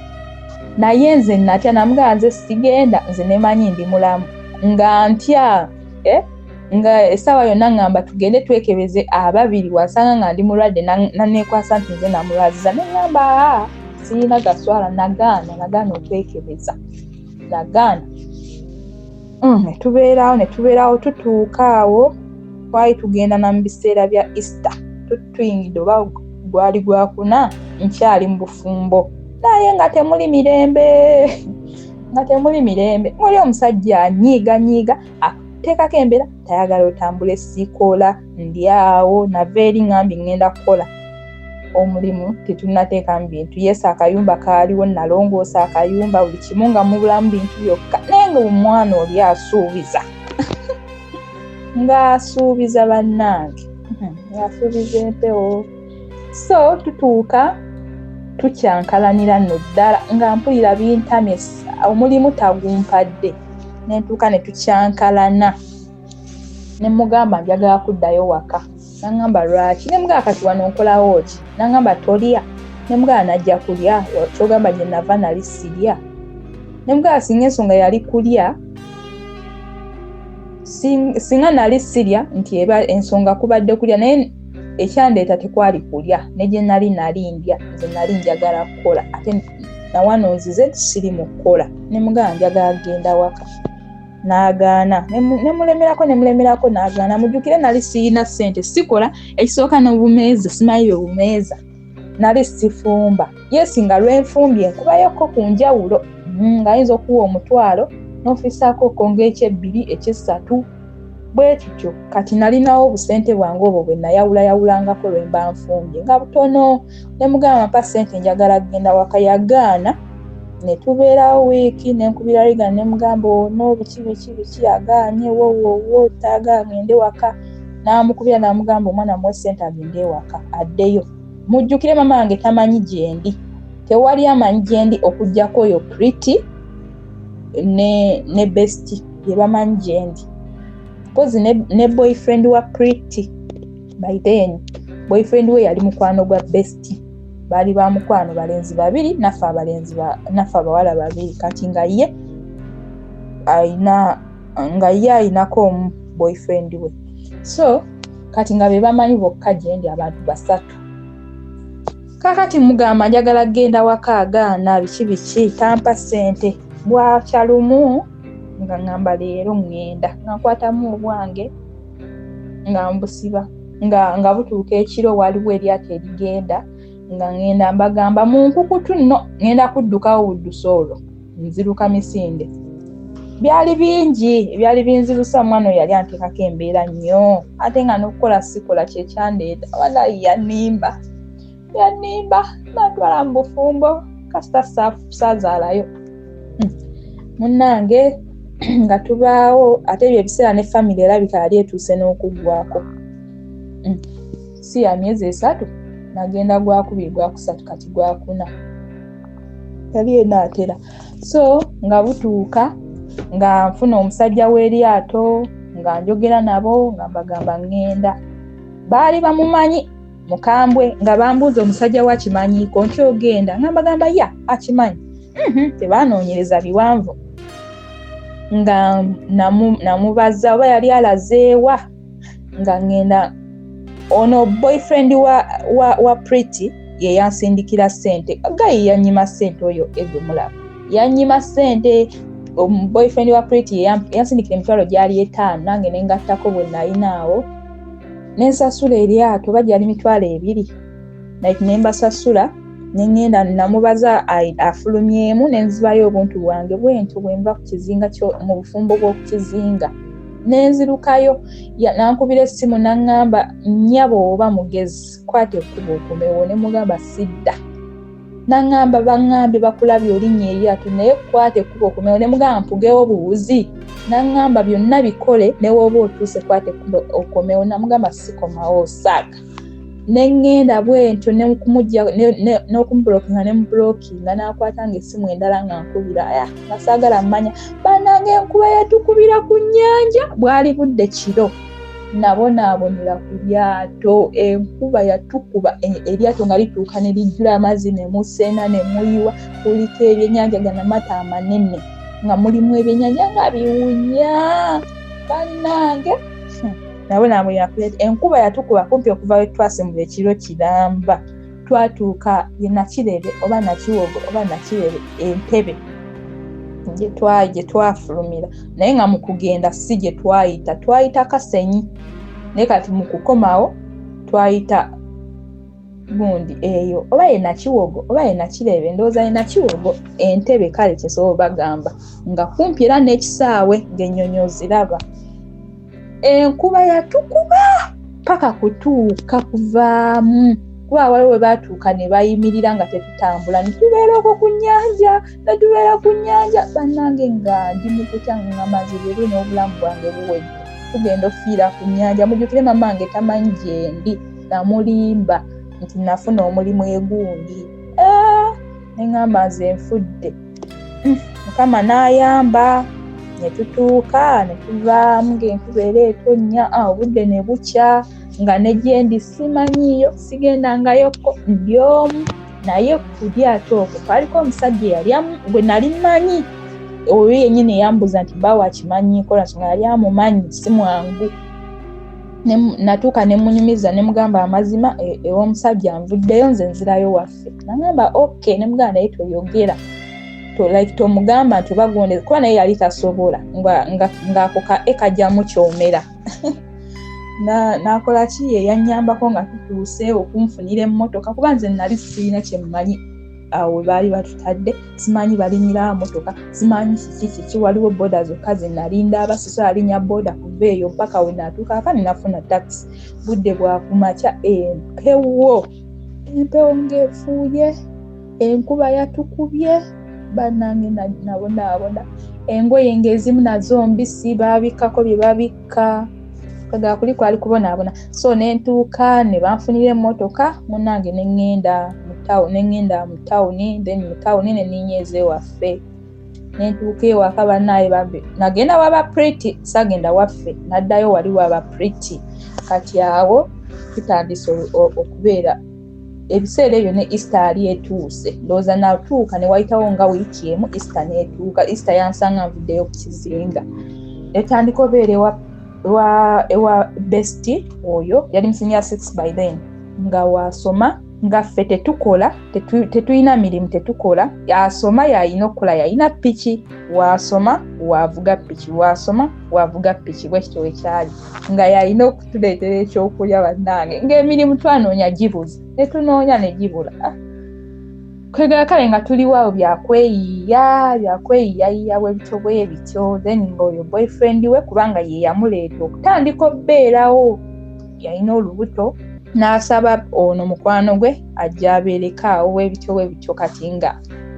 [SPEAKER 1] naye nze natya namugamba nze sigenda nze nemanyi ndi mulamu nga ntya nga essaawa yonna ngamba tugende twekebeze ababiri wasanga nga ndi mulwadde naneekwasa nti nze namulwaziza ne ngamba sirina gaswala nagaana otwekebeza nagaana. Netubeerawo tutuuka awo twali tugenda na mu biseera bya Easter tuyingidde oba gwali gwakuna nkyali mu bufumbo naye nga temuli mirembe ng'oli omusajja anyiiganyiiga teekako embeera tayagala otambula esiikoola ndi awo nava eri ngambi ngenda kukola omulimu tetunnateekamu bintu yesu akayumba kaaliwo nalongoosa akayumba buli kimu nga mubulamu bintu byokka naye nga omwana oli asuubiza ng'asuubiza bannange asuubiza empewo. So tutuuka tukyankalanira nno ddala nga mpulira bintamye omulimu tagumpadde nentuuka ne tukyankalana ne mugamba njagala kuddayo waka nangamba lwaki ne mugamba kati wano nkolawo ki nangamba tolya ne mugamba najja kulya kyogamba gye nava nali sirya ne mugamba singa ensonga yali kulya singa nali sirya nti eba ensonga kubadde kulya naye ekyandeeta tekwali kulya ne gye nali ndya nze nali njagala kukola ate nawano nzize siri mu kukola ne mugamba njagala genda waka n'agaana nemulemerako n'agaana mujjukire nali sirina ssente sikola ekisooka n'obumeeza simanyi bumeeza nali sifumba yesi nga lwenfumbye enkubayoko ku njawulo ng'ayinza okuwa omutwalo n'ofiisaako okonga eky'ebbiri eky'essatu bwe tutyo kati nalinawo obusente bwange obwo bwe nayawulayawulangako lwe mba nfumbye nga butono ne mugamba mpa ssente njagala genda waka yagaana ne tubeerawo wiiki nenkubira Regan ne mugamba ono biki agaanye wowowo taaga agende waka n'amukubira n'amugamba omwana muwe ssente agende ewaka addeyo. Mujjukire mama wange tamanyi gyendi tewali amanyi gyendi okuggyako oyo Pretty ne Besti bye bamanyi gyendi mpozi ne boyfriend wa Pretty by then boyfriend we yali mukwano gwa Besti bali ba mukwano balenzi babiri nafa abawala babiri kati nga ye ayinako boyfriend we so kati nga be bamanyi bokka gyendi abantu basatu kakati mugamba njagala genda waka agaana biki tampa ssente bwakyalumu nga ngamba leero ngenda nga nkwatamu obwange nga mbusiba nga butuuka ekiro waliwo eryato erigenda nga ngenda mbagamba mu nkukutu nno ngenda kuddukawo buddusa olwo nziruka Misinde byali binzirusa mwana yali anteekako embeera nnyo ate nga n'okukola sikola kyekyandeeta wala yanimba natwala mu bufumbo kasita saazaalayo munnange nga tubaawo ate ebyo ebiseera ne family erabika yali etuuse n'okuggwako si ya myezi 3 nagenda gwakubiri gwakusatu kati gwakuna yali enaatera so nga butuuka nga nfuna omusajja w'eryato nga njogera nabo nga mbagamba ngenda baali bamumanyi mukambwe nga bambuuza omusajja wakimanyiiko nti ogenda nga mbagamba ya akimanyi tebaanoonyereza biwanvu nga namubaza oba yali alazeewa nga ngenda ono boyfriend wa Pretty ye yansindikira ssente gayi yanyima ssente oyo egumulaba yanyima ssente boyfriend wa Pretty yansindikira emitwalo gyali 5 nange nengattako bwe nayinaawo nensasula eryato bajja ali mitwalo 2 like nembasasula nengenda namubaza afulumyemu nenzibayo obuntu bwange bwento bwemba ku kizinga mu bufumbo bw'okukizinga nenzirukayo nankubira essimu naŋŋamba nnyabo oba mugezi kwate ekkubo okumewo ne mugamba sidda naŋŋamba baŋŋambye bakulabye olinnya eryato naye kwate ekkubo okumewo ne mugamba mpugewo buwuzi naŋŋamba byonna bikole ne woba otuuse kwate ekkubo okomewo namugamba sikomawo osaaga nengenda bwentyo n'okumubulokinga nemubulokinga n'akwatanga essimu endala nga nkubira nga saagala mmanya bannange enkuba yatukubira ku nnyanja bwali budde kiro nabonaabonera ku lyato enkuba yatukuba eryato nga lituuka ne lijjula amazzi ne musena ne muyiwa kuliko ebyennyanja ganamata amanene nga mulimu ebyennyanja nga biwunya bannange nabonaabonera ku lyato enkuba yatukuba kumpi okuva we twasimbula ekiro kiramba twatuuka ye Nakirebe oba Nakiwogo oba Nakirebe Entebbe gye twafulumira naye nga mu kugenda si gye twayita Kasenyi naye kati mu kukomawo twayita gundi eyo oba ye Nakiwogo oba ye Nakirebe ndowooza ye Nakiwogo Entebbe kale kyesobola bagamba nga kumpi era n'ekisaawe ng'ennyonyi oziraba enkuba yatukuba paka kutuuka kuvaamu kuba waliwo we baatuuka ne bayimirira nga tetutambula netubeera okwo ku nnyanja bannange nga ndi mu kutya ng'amazi leero n'obulamu bwange buwedde tugenda ofiira ku nnyanja mujjukire mamange tamanyi gye ndi namulimba nti nafuna omulimu egundi neŋŋamba nze nfudde Mukama n'ayamba ne tutuuka ne tuvaamu ng'enkuba era etonnya obudde ne bukya nga ne gye ndi simanyiiyo sigendangayoko ndi omu naye ku lyato okwo kwaliko omusajja gwe nali mmanyi oyo yennyini yambuza nti bba wakimanyiiko nsonga yali amumanyi si mwangu natuuka ne munyumiza ne mugamba amazima ew'omusajja nvuddeyo nze nzirayo waffe nagamba okay ne mugamba naye toyogera tomugamba nti obagondeze kuba naye yali tasobola ng'ako kajjamu kyomera nakola ki ye yannyambako nga tutuuse okunfunira emmotoka kuba nze nali sirina kyemmanyi awo we baali batutadde simanyi balinyira motoka simanyi kiki waliwo boda zokka ze nalinda abasiso alinya boda kuva eyo mpaka we natuuka akani nafuna taxi budde bwakumakya empewo ng'efuuye enkuba yatukubye bannange nabonaabona engoye ng'ezimu nazo mbisi babikkako bye babikka kaga kuli kwali kubonaabona so nentuuka ne banfunira emmotoka munnange neŋŋenda mu ttawuni then mu ttawuni ne ninyeeza ewaffe nentuuka ewaka bannaye babbe nagenda waba pretty sagenda waffe naddayo wali waba pretty kati awo tutandise okubeera ebiseera ebyo ne Easter ali etuuse ndowooza natuuka ne wayitawo nga wiiki emu Easter neetuuka Easter yansanga nvuddeyo ku kizinga etandika obeera ewa bestie oyo yali musinia 6 by then nga wasoma nga ffe tetukola tetulina mirimu tetukola yasoma yalina okukola yalina piki wasoma wavuga piki wasoma wavuga piki bwekityo wekyali nga yalina okutuleetera ekyokulya bannange ng'emirimu twanoonya gibuza netunoonya ne gibula kwegala kale nga tuliwawo byakweyiyayiya bwebityo bwebityo then ng'oyo boyfriend we kubanga ye yamuleeta okutandika okubeerawo yalina olubuto n'asaba ono mukwano gwe ajja abeerekaawo bwebityo kati nga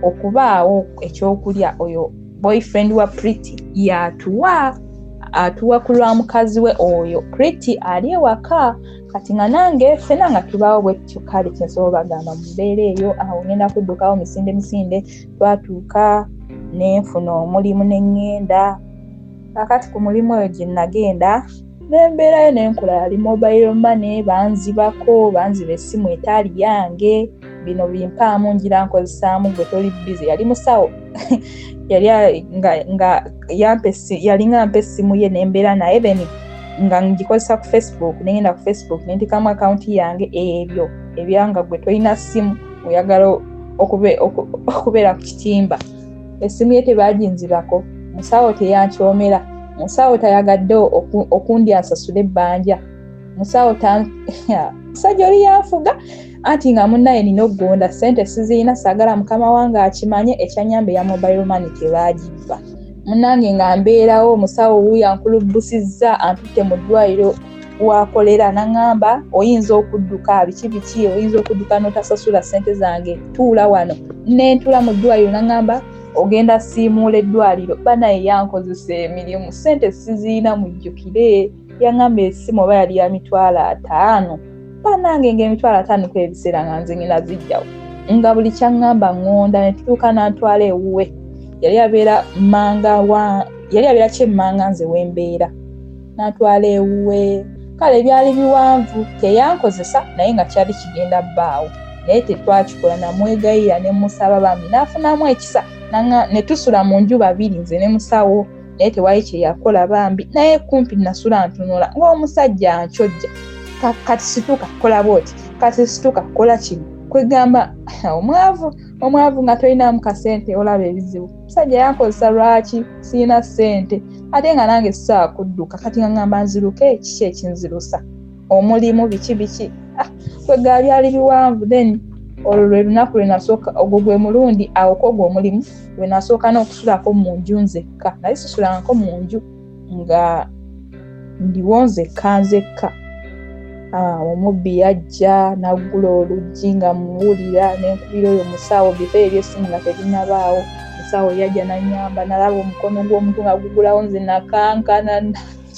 [SPEAKER 1] okubaawo ekyokulya oyo boyfriend wa Pretty atuwa ku lwa mukazi we oyo Pretty ali ewaka kati nga nange ffena nga tubaawo bwetyo kale kyensobola bagamba mu mbeera eyo awo ngenda kuddukawo misinde twatuuka nenfuna omulimu neŋŋenda kakati ku mulimu oyo gye nagenda nembeerayo nenkula yali mobile money banziba essimu etaali yange bino bimpaamu ngira nkozesaamu gwe toli busy yali musawo yali nga mpa essimu ye nembeera naye then nga ngikozesa ku Facebook nengenda ku Facebook nentikamu akaunti yange ebyo ebyanga gwe tolina ssimu oyagala okubeera ku kitimba essimu ye tebaginzibako musawo teyankyomera musawo tayagadde okundi asasule ebbanja musawo musajja oli yanfuga anti nga munnaye nina okugonda ssente sizirina saagala mukama wange akimanye ekyanyamba eya mobile money tebagibba munnange nga mbeerawo musawo wuuyo ankulubusizza antutte mu ddwaliro wakolera naŋŋamba oyinza okudduka biki oyinza okudduka n'otasasula ssente zange tuula wano nentula mu ddwaliro naŋŋamba ogenda siimuula eddwaliro banaye yankozesa emirimu ssente sizirina mujjukire yaŋŋamba essimu oba yali ya $5,000 banange ng'emitwalo 5 kw'ebiseera nga nze ngina zijjawo nga buli kyaŋŋamba ŋŋonda ne tutuuka n'antwala ewuwe yali abeera kyemmanga nze wembeera n'antwala ewuwe kale byali biwanvu teyankozesa naye nga kyali kigenda bbaawo naye tetwakikola namwegayira ne musaba bambi n'afunamu ekisa ne tusula mu nju babiri nze ne musawo naye tewali kye yakola bambi naye kumpi nasula ntunula ng'omusajja ankyojja kati situka kola bwoti kati situka kola kino kwegamba omwavu nga tolinamu kasente olaba ebizibu musajja yankozesa lwaki sirina ssente ate nga nange sisobola kudduka kati nga ngamba nziruke kiki ekinzirusa omulimu biki kwegala byali biwanvu then olwo lwe lunaku lwe nasooka ogwo gwe mulundi awo kogwo omulimu lwe nasooka n'okusulako mu nju nzekka naye sisulangako mu nju nga ndiwo nzekka omubbi yajja naggula oluggi nga muwulira nenkubira oyo musawo bifo eby'essimu nga tebinabaawo musawo yajja nanyamba nalaba omukono gw'omuntu nga gugulawo nze nakankana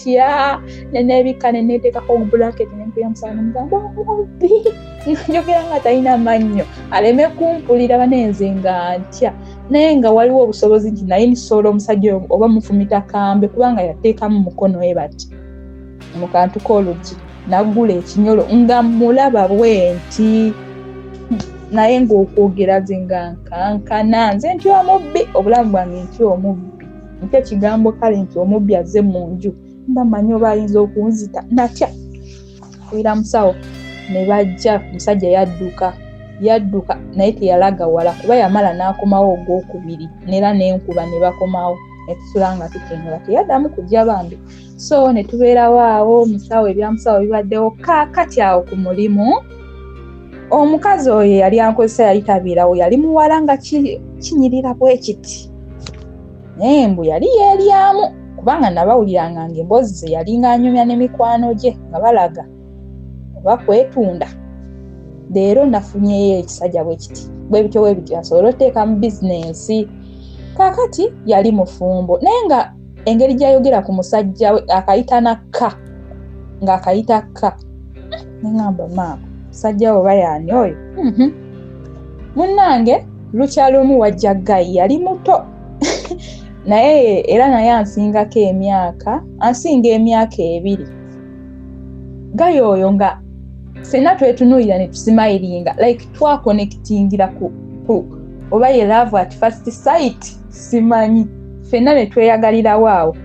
[SPEAKER 1] natya neneebikka neneeteekako obulaketi nenkuya musawo nemugamba omubbi njogera nga talina mannyo aleme kumpulira banenze nga ntya naye nga waliwo obusobozi nti naye nisobola omusajja oba mufumita kambe kubanga yateekamu mukono we bati mu kantu k'oluggi naggula ekinyolo nga mulaba bwenti naye ng'okwogera ze nga nkankana nze nti omubbi obulamu bwange nti omubbi nti ekigambo kale nti omubbi azze mu nju mba manyi oba ayinza okunzita natya kuira musawo ne bajja musajja yadduka naye teyalaga wala kuba yamala n'akomawo ogwokubiri nera n'enkuba ne bakomawo netusula nga tukenula teyaddamu kujja bambi so ne tubeerawo awo musawo ebyamusawo bibaddewo kaakati awo ku mulimu omukazi oyo yali ankozesa yali tabeerawo yali muwala nga kinyirira bwe kiti naye mbu yali yeeryamu kubanga nabawuliranga ng'emboozi ze yali ng'anyumya n'emikwano gye nga balaga bakwetunda leero nafunyeyo ekisajja bwe kiti bwe bityo asobole oteeka mu bizinensi kaakati yali mufumbo naye nga engeri gy'ayogera ku musajja we akayita nakka ng'akayita kka neŋŋamba maama musajja we oba yaani oyo munnange lukya lumu wajja gayi yali muto naye era naye ansinga emyaka 2 gayo oyo nga fena twetunuulira ne tusimayiringa like twakonectingira ku oba ye love at first sight simanyi fena ne tweyagalira waawo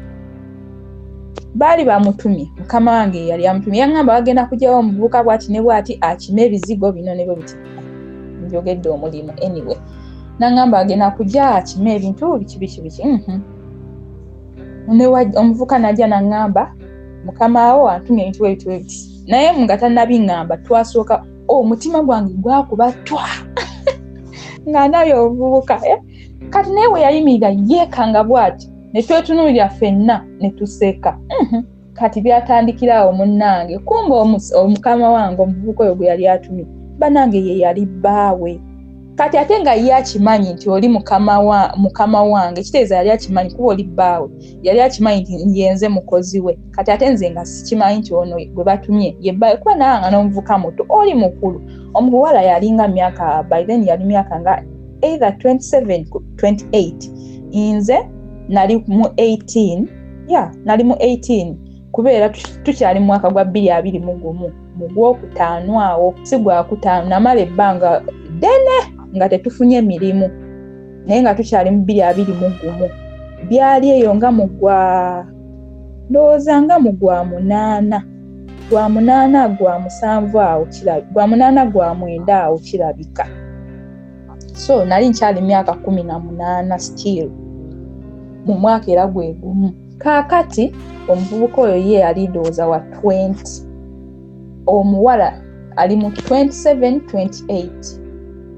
[SPEAKER 1] baali bamutumye mukama wange yali amutumye yangamba bagenda kujyawo omuvubuka bwati ne bwati akime ebizigo bino ne bwe biti njogedde omulimu anyway nangamba agenda kujja akime ebintu biki omuvubuka najja nangamba mukama wo antumye ebintu ebiti naye nga tannabingamba twasooka omutima gwange gwakuba twa nga naye obuvubuka kati naye we yayimirira yeekanga bwati ne twetunuulira ffenna ne tuseka kati byatandikirawo munnange kumbe omukama wange omuvubuka oyo gwe yali atumye banange ye yali bbaawe kati ate nga ye akimanyi nti oli mukama wange kitegeeza yali akimanyi kuba oli bbaawe yali akimanyi nti yenze mukozi we kati ate nze nga sikimanyi nti ono gwe batumye ye bbaawe kuba nawe nga n'omuvubuka muto oli mukulu omuwala yalinga myaka by then yali myaka nga either 27 28 nze nali mu 18 kubeera tukyali mu mwaka gwa 2021 mu gwokutaano awo si gwakutaano namala ebbanga ddene nga tetufunye mirimu naye nga tukyali mu 2021 byali eyo nga mu ndowooza nga mu gwa 8 gwa 7 awo kirabika gwa 8 gwa 9 awo kirabika so nali nkyali myaka 18 still mu mwaka era gwe gumu kaakati omuvubuka oyo ye yali ndowooza wa 20 omuwala ali mu 27-28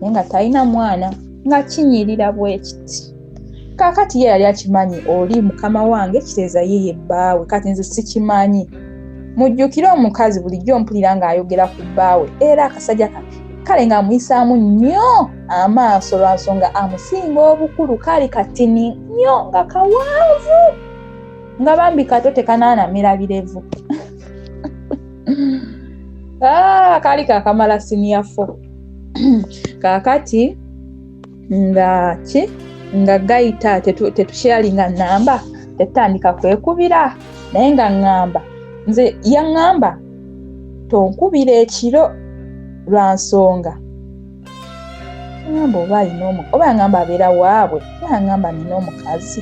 [SPEAKER 1] naye nga talina mwana nga kinyirira bwe kiti kaakati ye yali akimanyi oli mukama wange kitegeeza ye ye bbaawe kati nze sikimanyi mujjukire omukazi bulijjo ompulira ng'ayogera ku bbaawe era akasajja kale ng'amuyisaamu nnyo amaaso lwa nsonga amusinga obukulu kali katini nnyo nga kawanvu nga bambi kato tekanaanamira birevu kali kakamala senior 4 kaakati nga gayita tetusharinga namba tetandika kwekubira naye nga ngamba nze yaŋŋamba tonkubira ekiro lwa nsonga ngamba oba yaŋŋamba abeera waabwe oba yaŋŋamba nina omukazi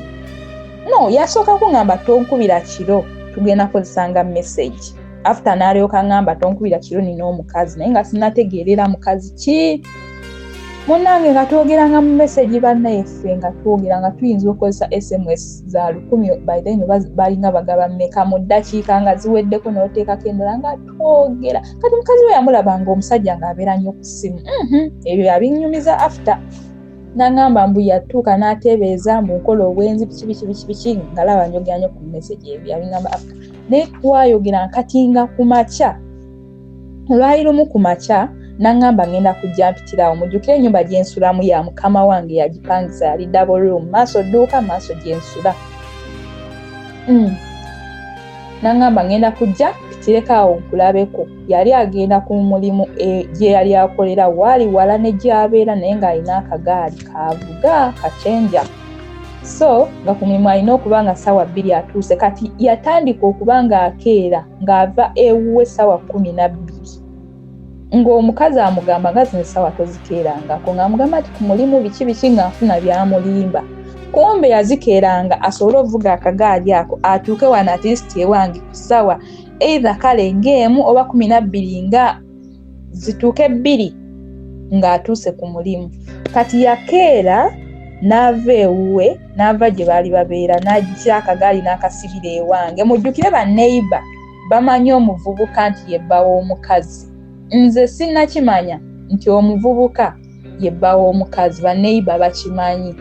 [SPEAKER 1] no yasooka kuŋŋamba tonkubira kiro tugenda kozesanga message after n'alyoka ŋŋamba tonkubira kiro nina omukazi naye nga sinategeerera mukazi ki munnange nga twogeranga mu message bannaye ffe nga twogera nga tuyinza okukozesa SMS za 10 by then balinga bagaba mmeka mu ddakiika nga ziweddeko n'oteekako endala nga twogera kati mukazi we yamulabanga omusajja ng'abeera nnyo ku ssimu ebyo yabinnyumiza after n'aŋŋamba mbu yatuuka n'ateebeeza mbu nkola obwenzi biki ngalaba njogera nnyo ku message ebyo yabiŋŋamba after naye twayogera nkatinga ku makya lwali lumu ku makya n'aŋŋamba ngenda kujja mpitirawo mujjukire ennyumba gye nsulamu ya mukama wange yagipangisa yali double room maaso dduuka maaso gye nsula n'aŋŋamba ngenda kujja mpitireko nkulabeko yali agenda ku mulimu gye yali akolera waali wala ne gy'abeera naye ng'alina akagaali kaavuga kacyenja so nga ku mulimu alina okuba nga ssaawa 2 atuuse kati yatandika okuba ng'akeera ng'ava ewuwe ssaawa 12 ng'omukazi amugamba nga zino essaawa tozikeerangako ng'amugamba nti ku mulimu biki ng'afuna byamulimba kumbe yazikeeranga asobole okuvuga akagaali ako atuuke wano at least ewange ku ssaawa either kale ng'emu oba 12 nga zituuke 2 ng'atuuse ku mulimu kati yakeera n'ava ewuwe n'ava gye baali babeera n'ajja akagaali n'akasibira ewange mujjukire banneiba bamanyi omuvubuka nti yebba w'omukazi nze sinnakimanya nti omuvubuka yebba w'omukazi banneiba bakimanyi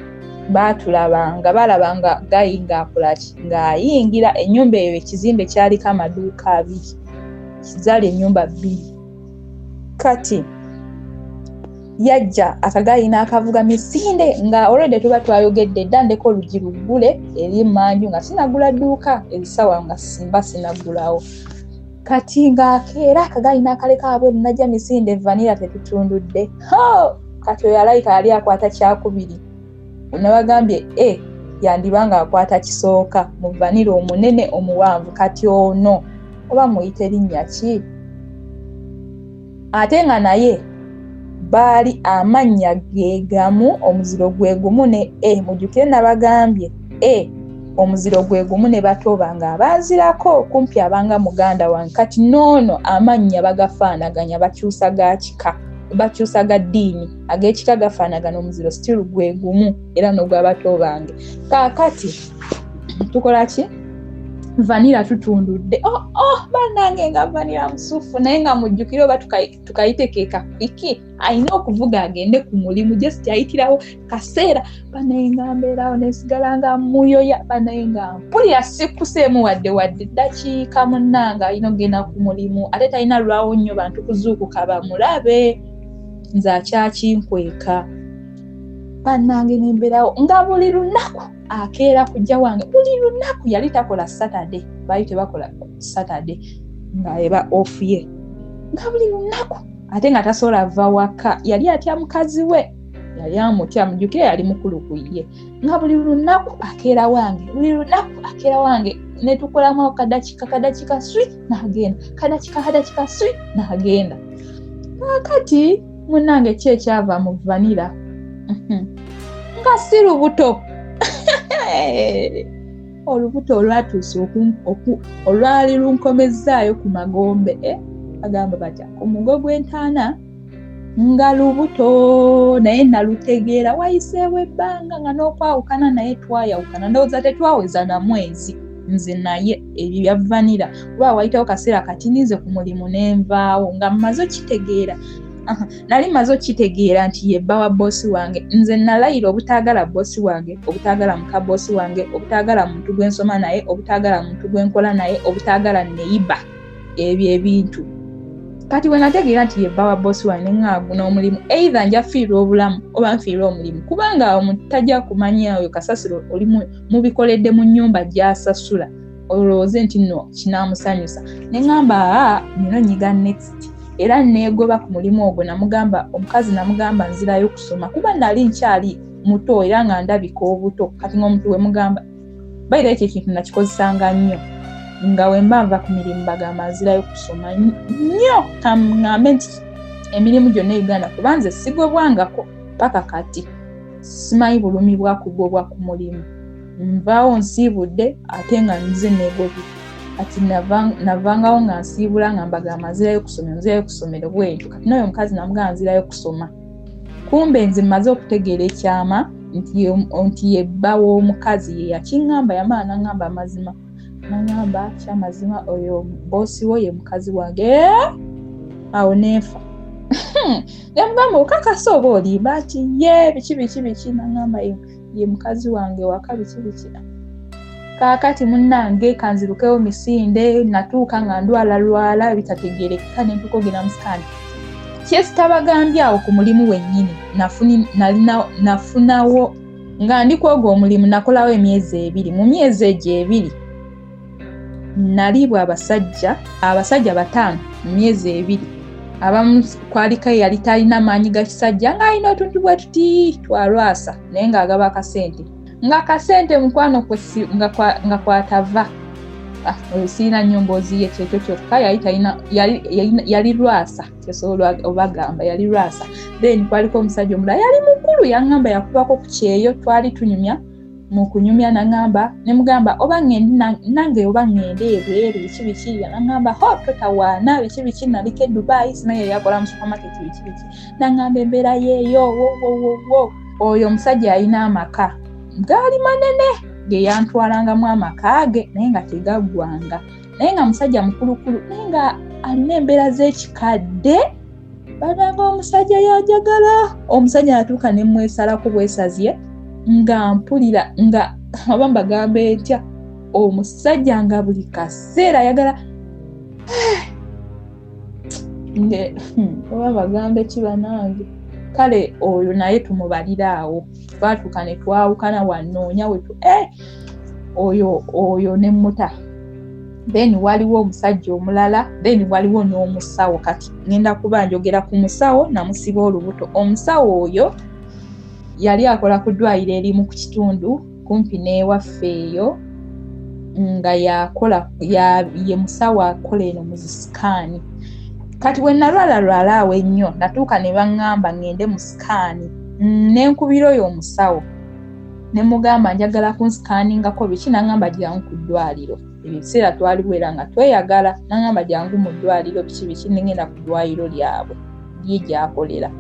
[SPEAKER 1] baatulabanga balabanga gayinga akolaki ng'ayingira ennyumba eyo ekizimbe kyaliko amaduuka 2 kizaala ennyumba 2 kati yajja akagaali n'akavuga misinde nga already tuba twayogedde dda ndeko olugi luggule eri emmanju nga sinagula dduuka ebisawa nga simba sinagulawo kati ng'akeera akagaali n'akaleka abwe najja misinde vanira tetutundudde kati oyo alayika yali akwata kyakubiri nabagambye yandibanga akwata kisooka mu Vanilla omunene omuwanvu. Kati ono oba muyite linnya ki? Ate nga naye baali amannya geegamu, omuziro gwe gumu ne mujjukire nabagambye omuziro gwe gumu ne Batoba nga abaazirako kumpi abanga muganda wange. Kati noono amannya bagafaanaganya, bakyusaga kika, bakyusaga ddiini, ag'ekika gafaanagana, omuziro still gwe gumu era n'ogw'abato bange. Kaakati tukola ki? Vanilla tutundudde. Bannange nga Vanilla musufu, naye nga mujjukire oba tukayite ke kakwiki alina okuvuga agende ku mulimu, just ayitirawo kaseera. Banaye nga mbeerawo nesigala nga muyoya, banaye nga mpulira sikuseemu wadde ddakiika munnange alina okugenda ku mulimu, ate talina lwawo nnyo bantu kuzuukuka bamulabe, nze akyakinkweka. Bannange nembeerawo nga buli lunaku akeera kujja wange, buli lunaku yali takola Saturday, baali tebakola Saturday nga eba off ye, nga buli lunaku, ate nga tasobola va waka, yali atya mukazi we, yali amutya, mujjukire yali mukulu ku ye, nga buli lunaku akeera wange, buli lunaku akeera wange, ne tukolamu kadakika swi n'agenda, kadakika swi n'agenda. Kakati munnange ki ekyava mu Vanilla? Nga si lubuto. Olubuto olwatuuse olwali lunkomezzaayo ku magombe, agamba batya ku mugo gw'entaana nga lubuto, naye nalutegeera wayiseewo ebbanga nga n'okwawukana naye twayawukana, ndowooza tetwaweza na mwezi nze naye ebyo bya Vanilla, kuba wayitawo kaseera kati nize ku mulimu nenvaawo nga mmaze okitegeera. Nali maze okitegeera nti ye bba wa bossi wange, nze nalayira obutaagala bossi wange, obutaagala muka bossi wange, obutaagala muntu gwensoma naye, obutaagala muntu gwenkola naye, obutaagala neiba, ebyo ebintu. Kati we nategeera nti ye bba wa bossi wange ngaagu n'omulimu, either nja fiirwa obulamu oba nfiirwa omulimu, kubanga omuntu tajja kumanya oyo kasasiro oli mubikoledde mu nnyumba gy'asasula olowooze nti nno kinaamusanyusa. Ne ngamba nino nyiga next, era neegoba ku mulimu ogwo. Omukazi namugamba nzirayo kusoma kuba nali nkyali muto era nga ndabika obuto. Kati ng'omuntu we mugamba bayira ekyo ekintu nakikozesanga nnyo, nga we mba nva ku mirimu bagamba nzirayo kusoma nnyo, kamŋŋambe nti emirimu gyonna e Uganda kuba nze sigobwangako paka kati, simanyi bulumi bwa kugobwa ku mulimu. Nvaawo nsiibudde ate nga nze neegobye. Ati navangawo nga nsiibula nga mbagamba nzirayo kusomera bwentyo. Kati n'oyo omukazi namugamba nzirayo kusoma. Kumbe nze mmaze okutegeera ekyama nti ye bba w'omukazi ye yakiŋŋamba, yamala n'aŋŋamba amazima. N'aŋŋamba kyamazima oyo bossi wo ye mukazi wange. Awo neefa. Yamugamba okakasa oba olimba? Ati ye biki. N'aŋŋamba ye mukazi wange waka biki. Kaakati munnange kanzirukewo misinde, natuuka nga ndwala bitategeerekeka, ne ntuuka ogenda mu sikaani. Kyesitabagambye awo ku mulimu wennyini nafunawo nga ndi kwoga omulimu, nakolawo emyezi 2. Mu myezi egyo 2 naliibwa abasajja 5 mu myezi 2. Abamu kwaliko yali talina maanyi ga kisajja ng'alina otuntu bwe tuti twalwasa naye ng'agaba akasente. Nga kasente mukwano nga kwatava. Oyo siina nnyo mboozi ye kyekyo kyokka, yali lwasa, kyesobola obagamba yali lwasa. Then kwaliko omusajja omulala yali mukulu, yaŋŋamba yakubako ku kyeyo, twali tunyumya mu kunyumya, nemugamba oba nange oba ŋŋende ebweru biki. Naŋŋamba totawaana biki naliko e Dubai, simanyi yakola mu supermarket biki. Naŋŋamba embeera yeeyo wo. Oyo omusajja alina amaka gaali manene ge yantwalangamu amaka ge, naye nga tegaggwanga, naye nga musajja mukulukulu, naye nga alina embeera z'ekikadde. Bananga omusajja yajagala. Omusajja natuuka ne mwesalako bwesazye nga mpulira nga oba mbagambe ntya, omusajja nga buli kaseera ayagala oba mbagambe ki banange. Kale oyo naye tumubalira awo, twatuuka ne twawukana wannoonya wetu oyo ne muta. Then waliwo omusajja omulala, then waliwo n'omusawo. Kati ngenda kuba njogera ku musawo namusiba olubuto. Omusawo oyo yali akola ku ddwaliro erimu ku kitundu kumpi n'ewaffe eyo nga yakola ye musawo akola eno mu sikaani. Kati bwe nalwala awo ennyo natuuka ne baŋŋamba ŋŋende mu sikaani ne nkubira oyo omusawo ne mugamba njagala kunsikaaninngako biki n'aŋŋamba jangu ku ddwaliro. Ebyo ebiseera twali bwera nga tweyagala n'aŋŋamba jangu mu ddwaliro biki ne ŋŋenda ku ddwaliro lyabwe ye gy'akolera.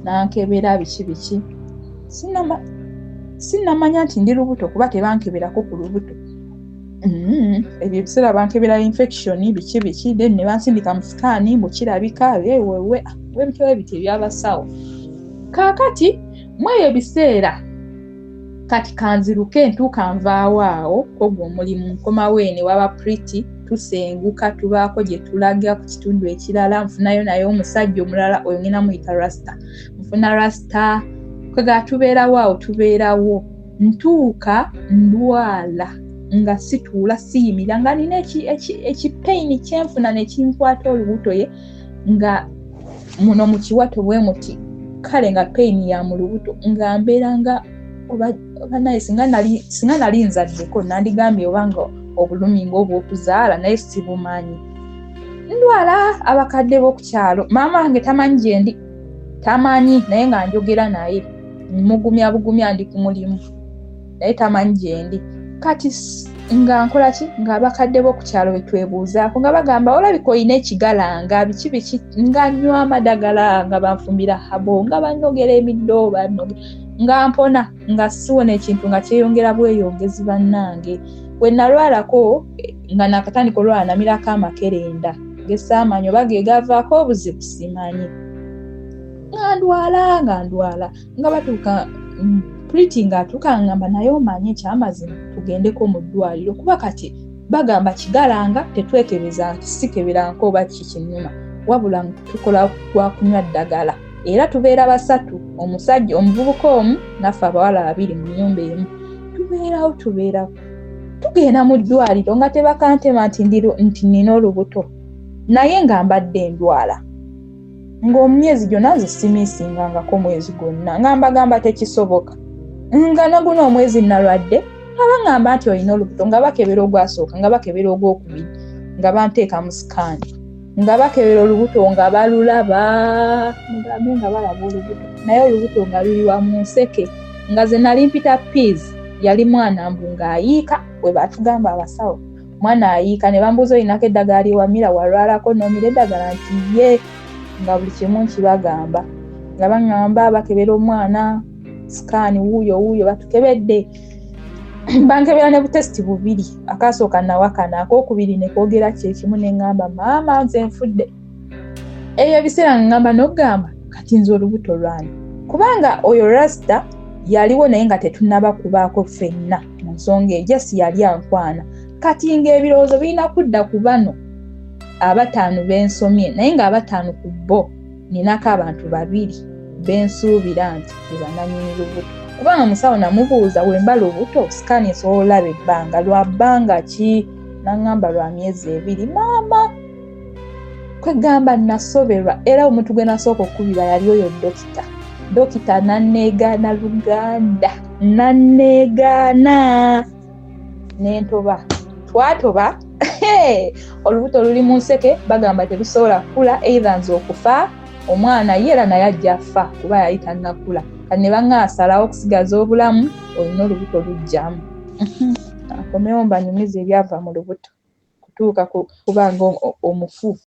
[SPEAKER 1] Nankebera biki sinnamanya nti ndi lubuto kuba tebankeberako ku lubuto. Ebyo ebiseera bankebera infection biki then ne bansindika mu sikaani mbu kirabika wewe bityo ebyabasawo. Kaakati mu ebyo ebiseera kati kanziruke ntuuka nvaawo awo ogwo omulimu nkomawo ene waba Pretty tusenguka tubaako gye tulaga ku kitundu ekirala nfunayo naye omusajja omulala oyo ngenda muyita Rasta. Nfuna Rasta kwega tubeerawo awo tubeerawo ntuuka ndwala nga situula siyimira nga nina ekipaini kyenfuna ne kinkwata olubuto ye nga muno mu kiwato bwe muti kale nga paini ya mu lubuto nga mbeera nga oba naye singa nali nzaddeko nandigambye obanga obulumi ng'obwokuzaala naye sibumanyi. Ndwala abakadde b'okukyalo maama wange tamanyi gye ndi tamanyi naye nga njogera naye mugumya bugumya ndi ku mulimu naye tamanyi gye ndi. Kati nga nkola ki nga abakadde b'okukyalo bwe twebuuzaako nga bagamba olabika olina ekigalanga biki nga nnywa amadagala nga banfumbira habo nga bannogera emiddo nga mpona nga siwona ekintu nga kyeyongera bweyongezi bannange. Bwe nalwalako nga nakatandika olwala namirako amakerenda gesaamanyi oba ge gavaako obuzibu simanyi. Nga ndwala nga batuuka Pretty ng'atuuka ngamba naye omanye ekyamazima tugendeko mu ddwaliro kuba kati bagamba kigalanga tetwekebeza nti sikeberanko oba kikinnuma wabula tukola gwa kunywa ddagala era tubeera basatu omusajja omuvubuka omu naffe abawala 2 mu nnyumba emu tubeerawo tugenda mu ddwaliro nga tebakantema nti nina olubuto naye nga mbadde ndwala ng'omwezi gyonna nze simiisingangako mwezi gwonna nga mbagamba tekisoboka nga naguno omwezi nalwadde abaŋŋamba nti olina olubuto nga bakebera ogwasooka nga bakebera ogwokubiri nga banteeka mu sikaani nga bakebera olubuto nga balulaba mugambe nga balaba olubuto naye olubuto nga luli wa mu nseke nga ze nali mpita peas yali mwana mbu ng'ayiika bwe batugamba abasawo mwana ayiika ne bambuuza olinako eddagala lyewamira walwalako nomira eddagala nti ye nga buli kimu nkibagamba nga baŋŋamba bakebera omwana sikaani wuuyo batukebedde bankebera ne butesiti 2 akasooka nawakana akokubiri ne koogera kyekimu ne ŋŋamba maama nze nfudde. Eyo ebiseera ŋŋamba n'okugamba kati nze olubuto lwange kubanga oyo Rasta yaliwo naye nga tetunnaba kubaako ffenna mu nsonga ejo si yali ankwana kati ng'ebirowoozo birina kudda ku bano 5 bensomye naye nga 5 ku bo ninako abantu 2 bensuubira nti tebananyini lubuto kubanga omusawo namubuuza wemba lubuto sikaani esobola olaba ebbanga lwa bbanga ki n'aŋŋamba lwa myezi 2 maama kwegamba nasoberwa era omuntu gwe nasooka okukubira yali oyo dokita nanneegaana Luganda nanneegaana nentoba twatoba olubuto luli mu nseke bagamba terusobola kukula either nze okufa omwana ye era naye ajja afa kuba yali tannakula kati ne baŋŋasalawo okusigaza obulamu olina olubuto lujjamu. Akomewo mbanyumiza ebyava mu lubuto kutuuka kubanga omufu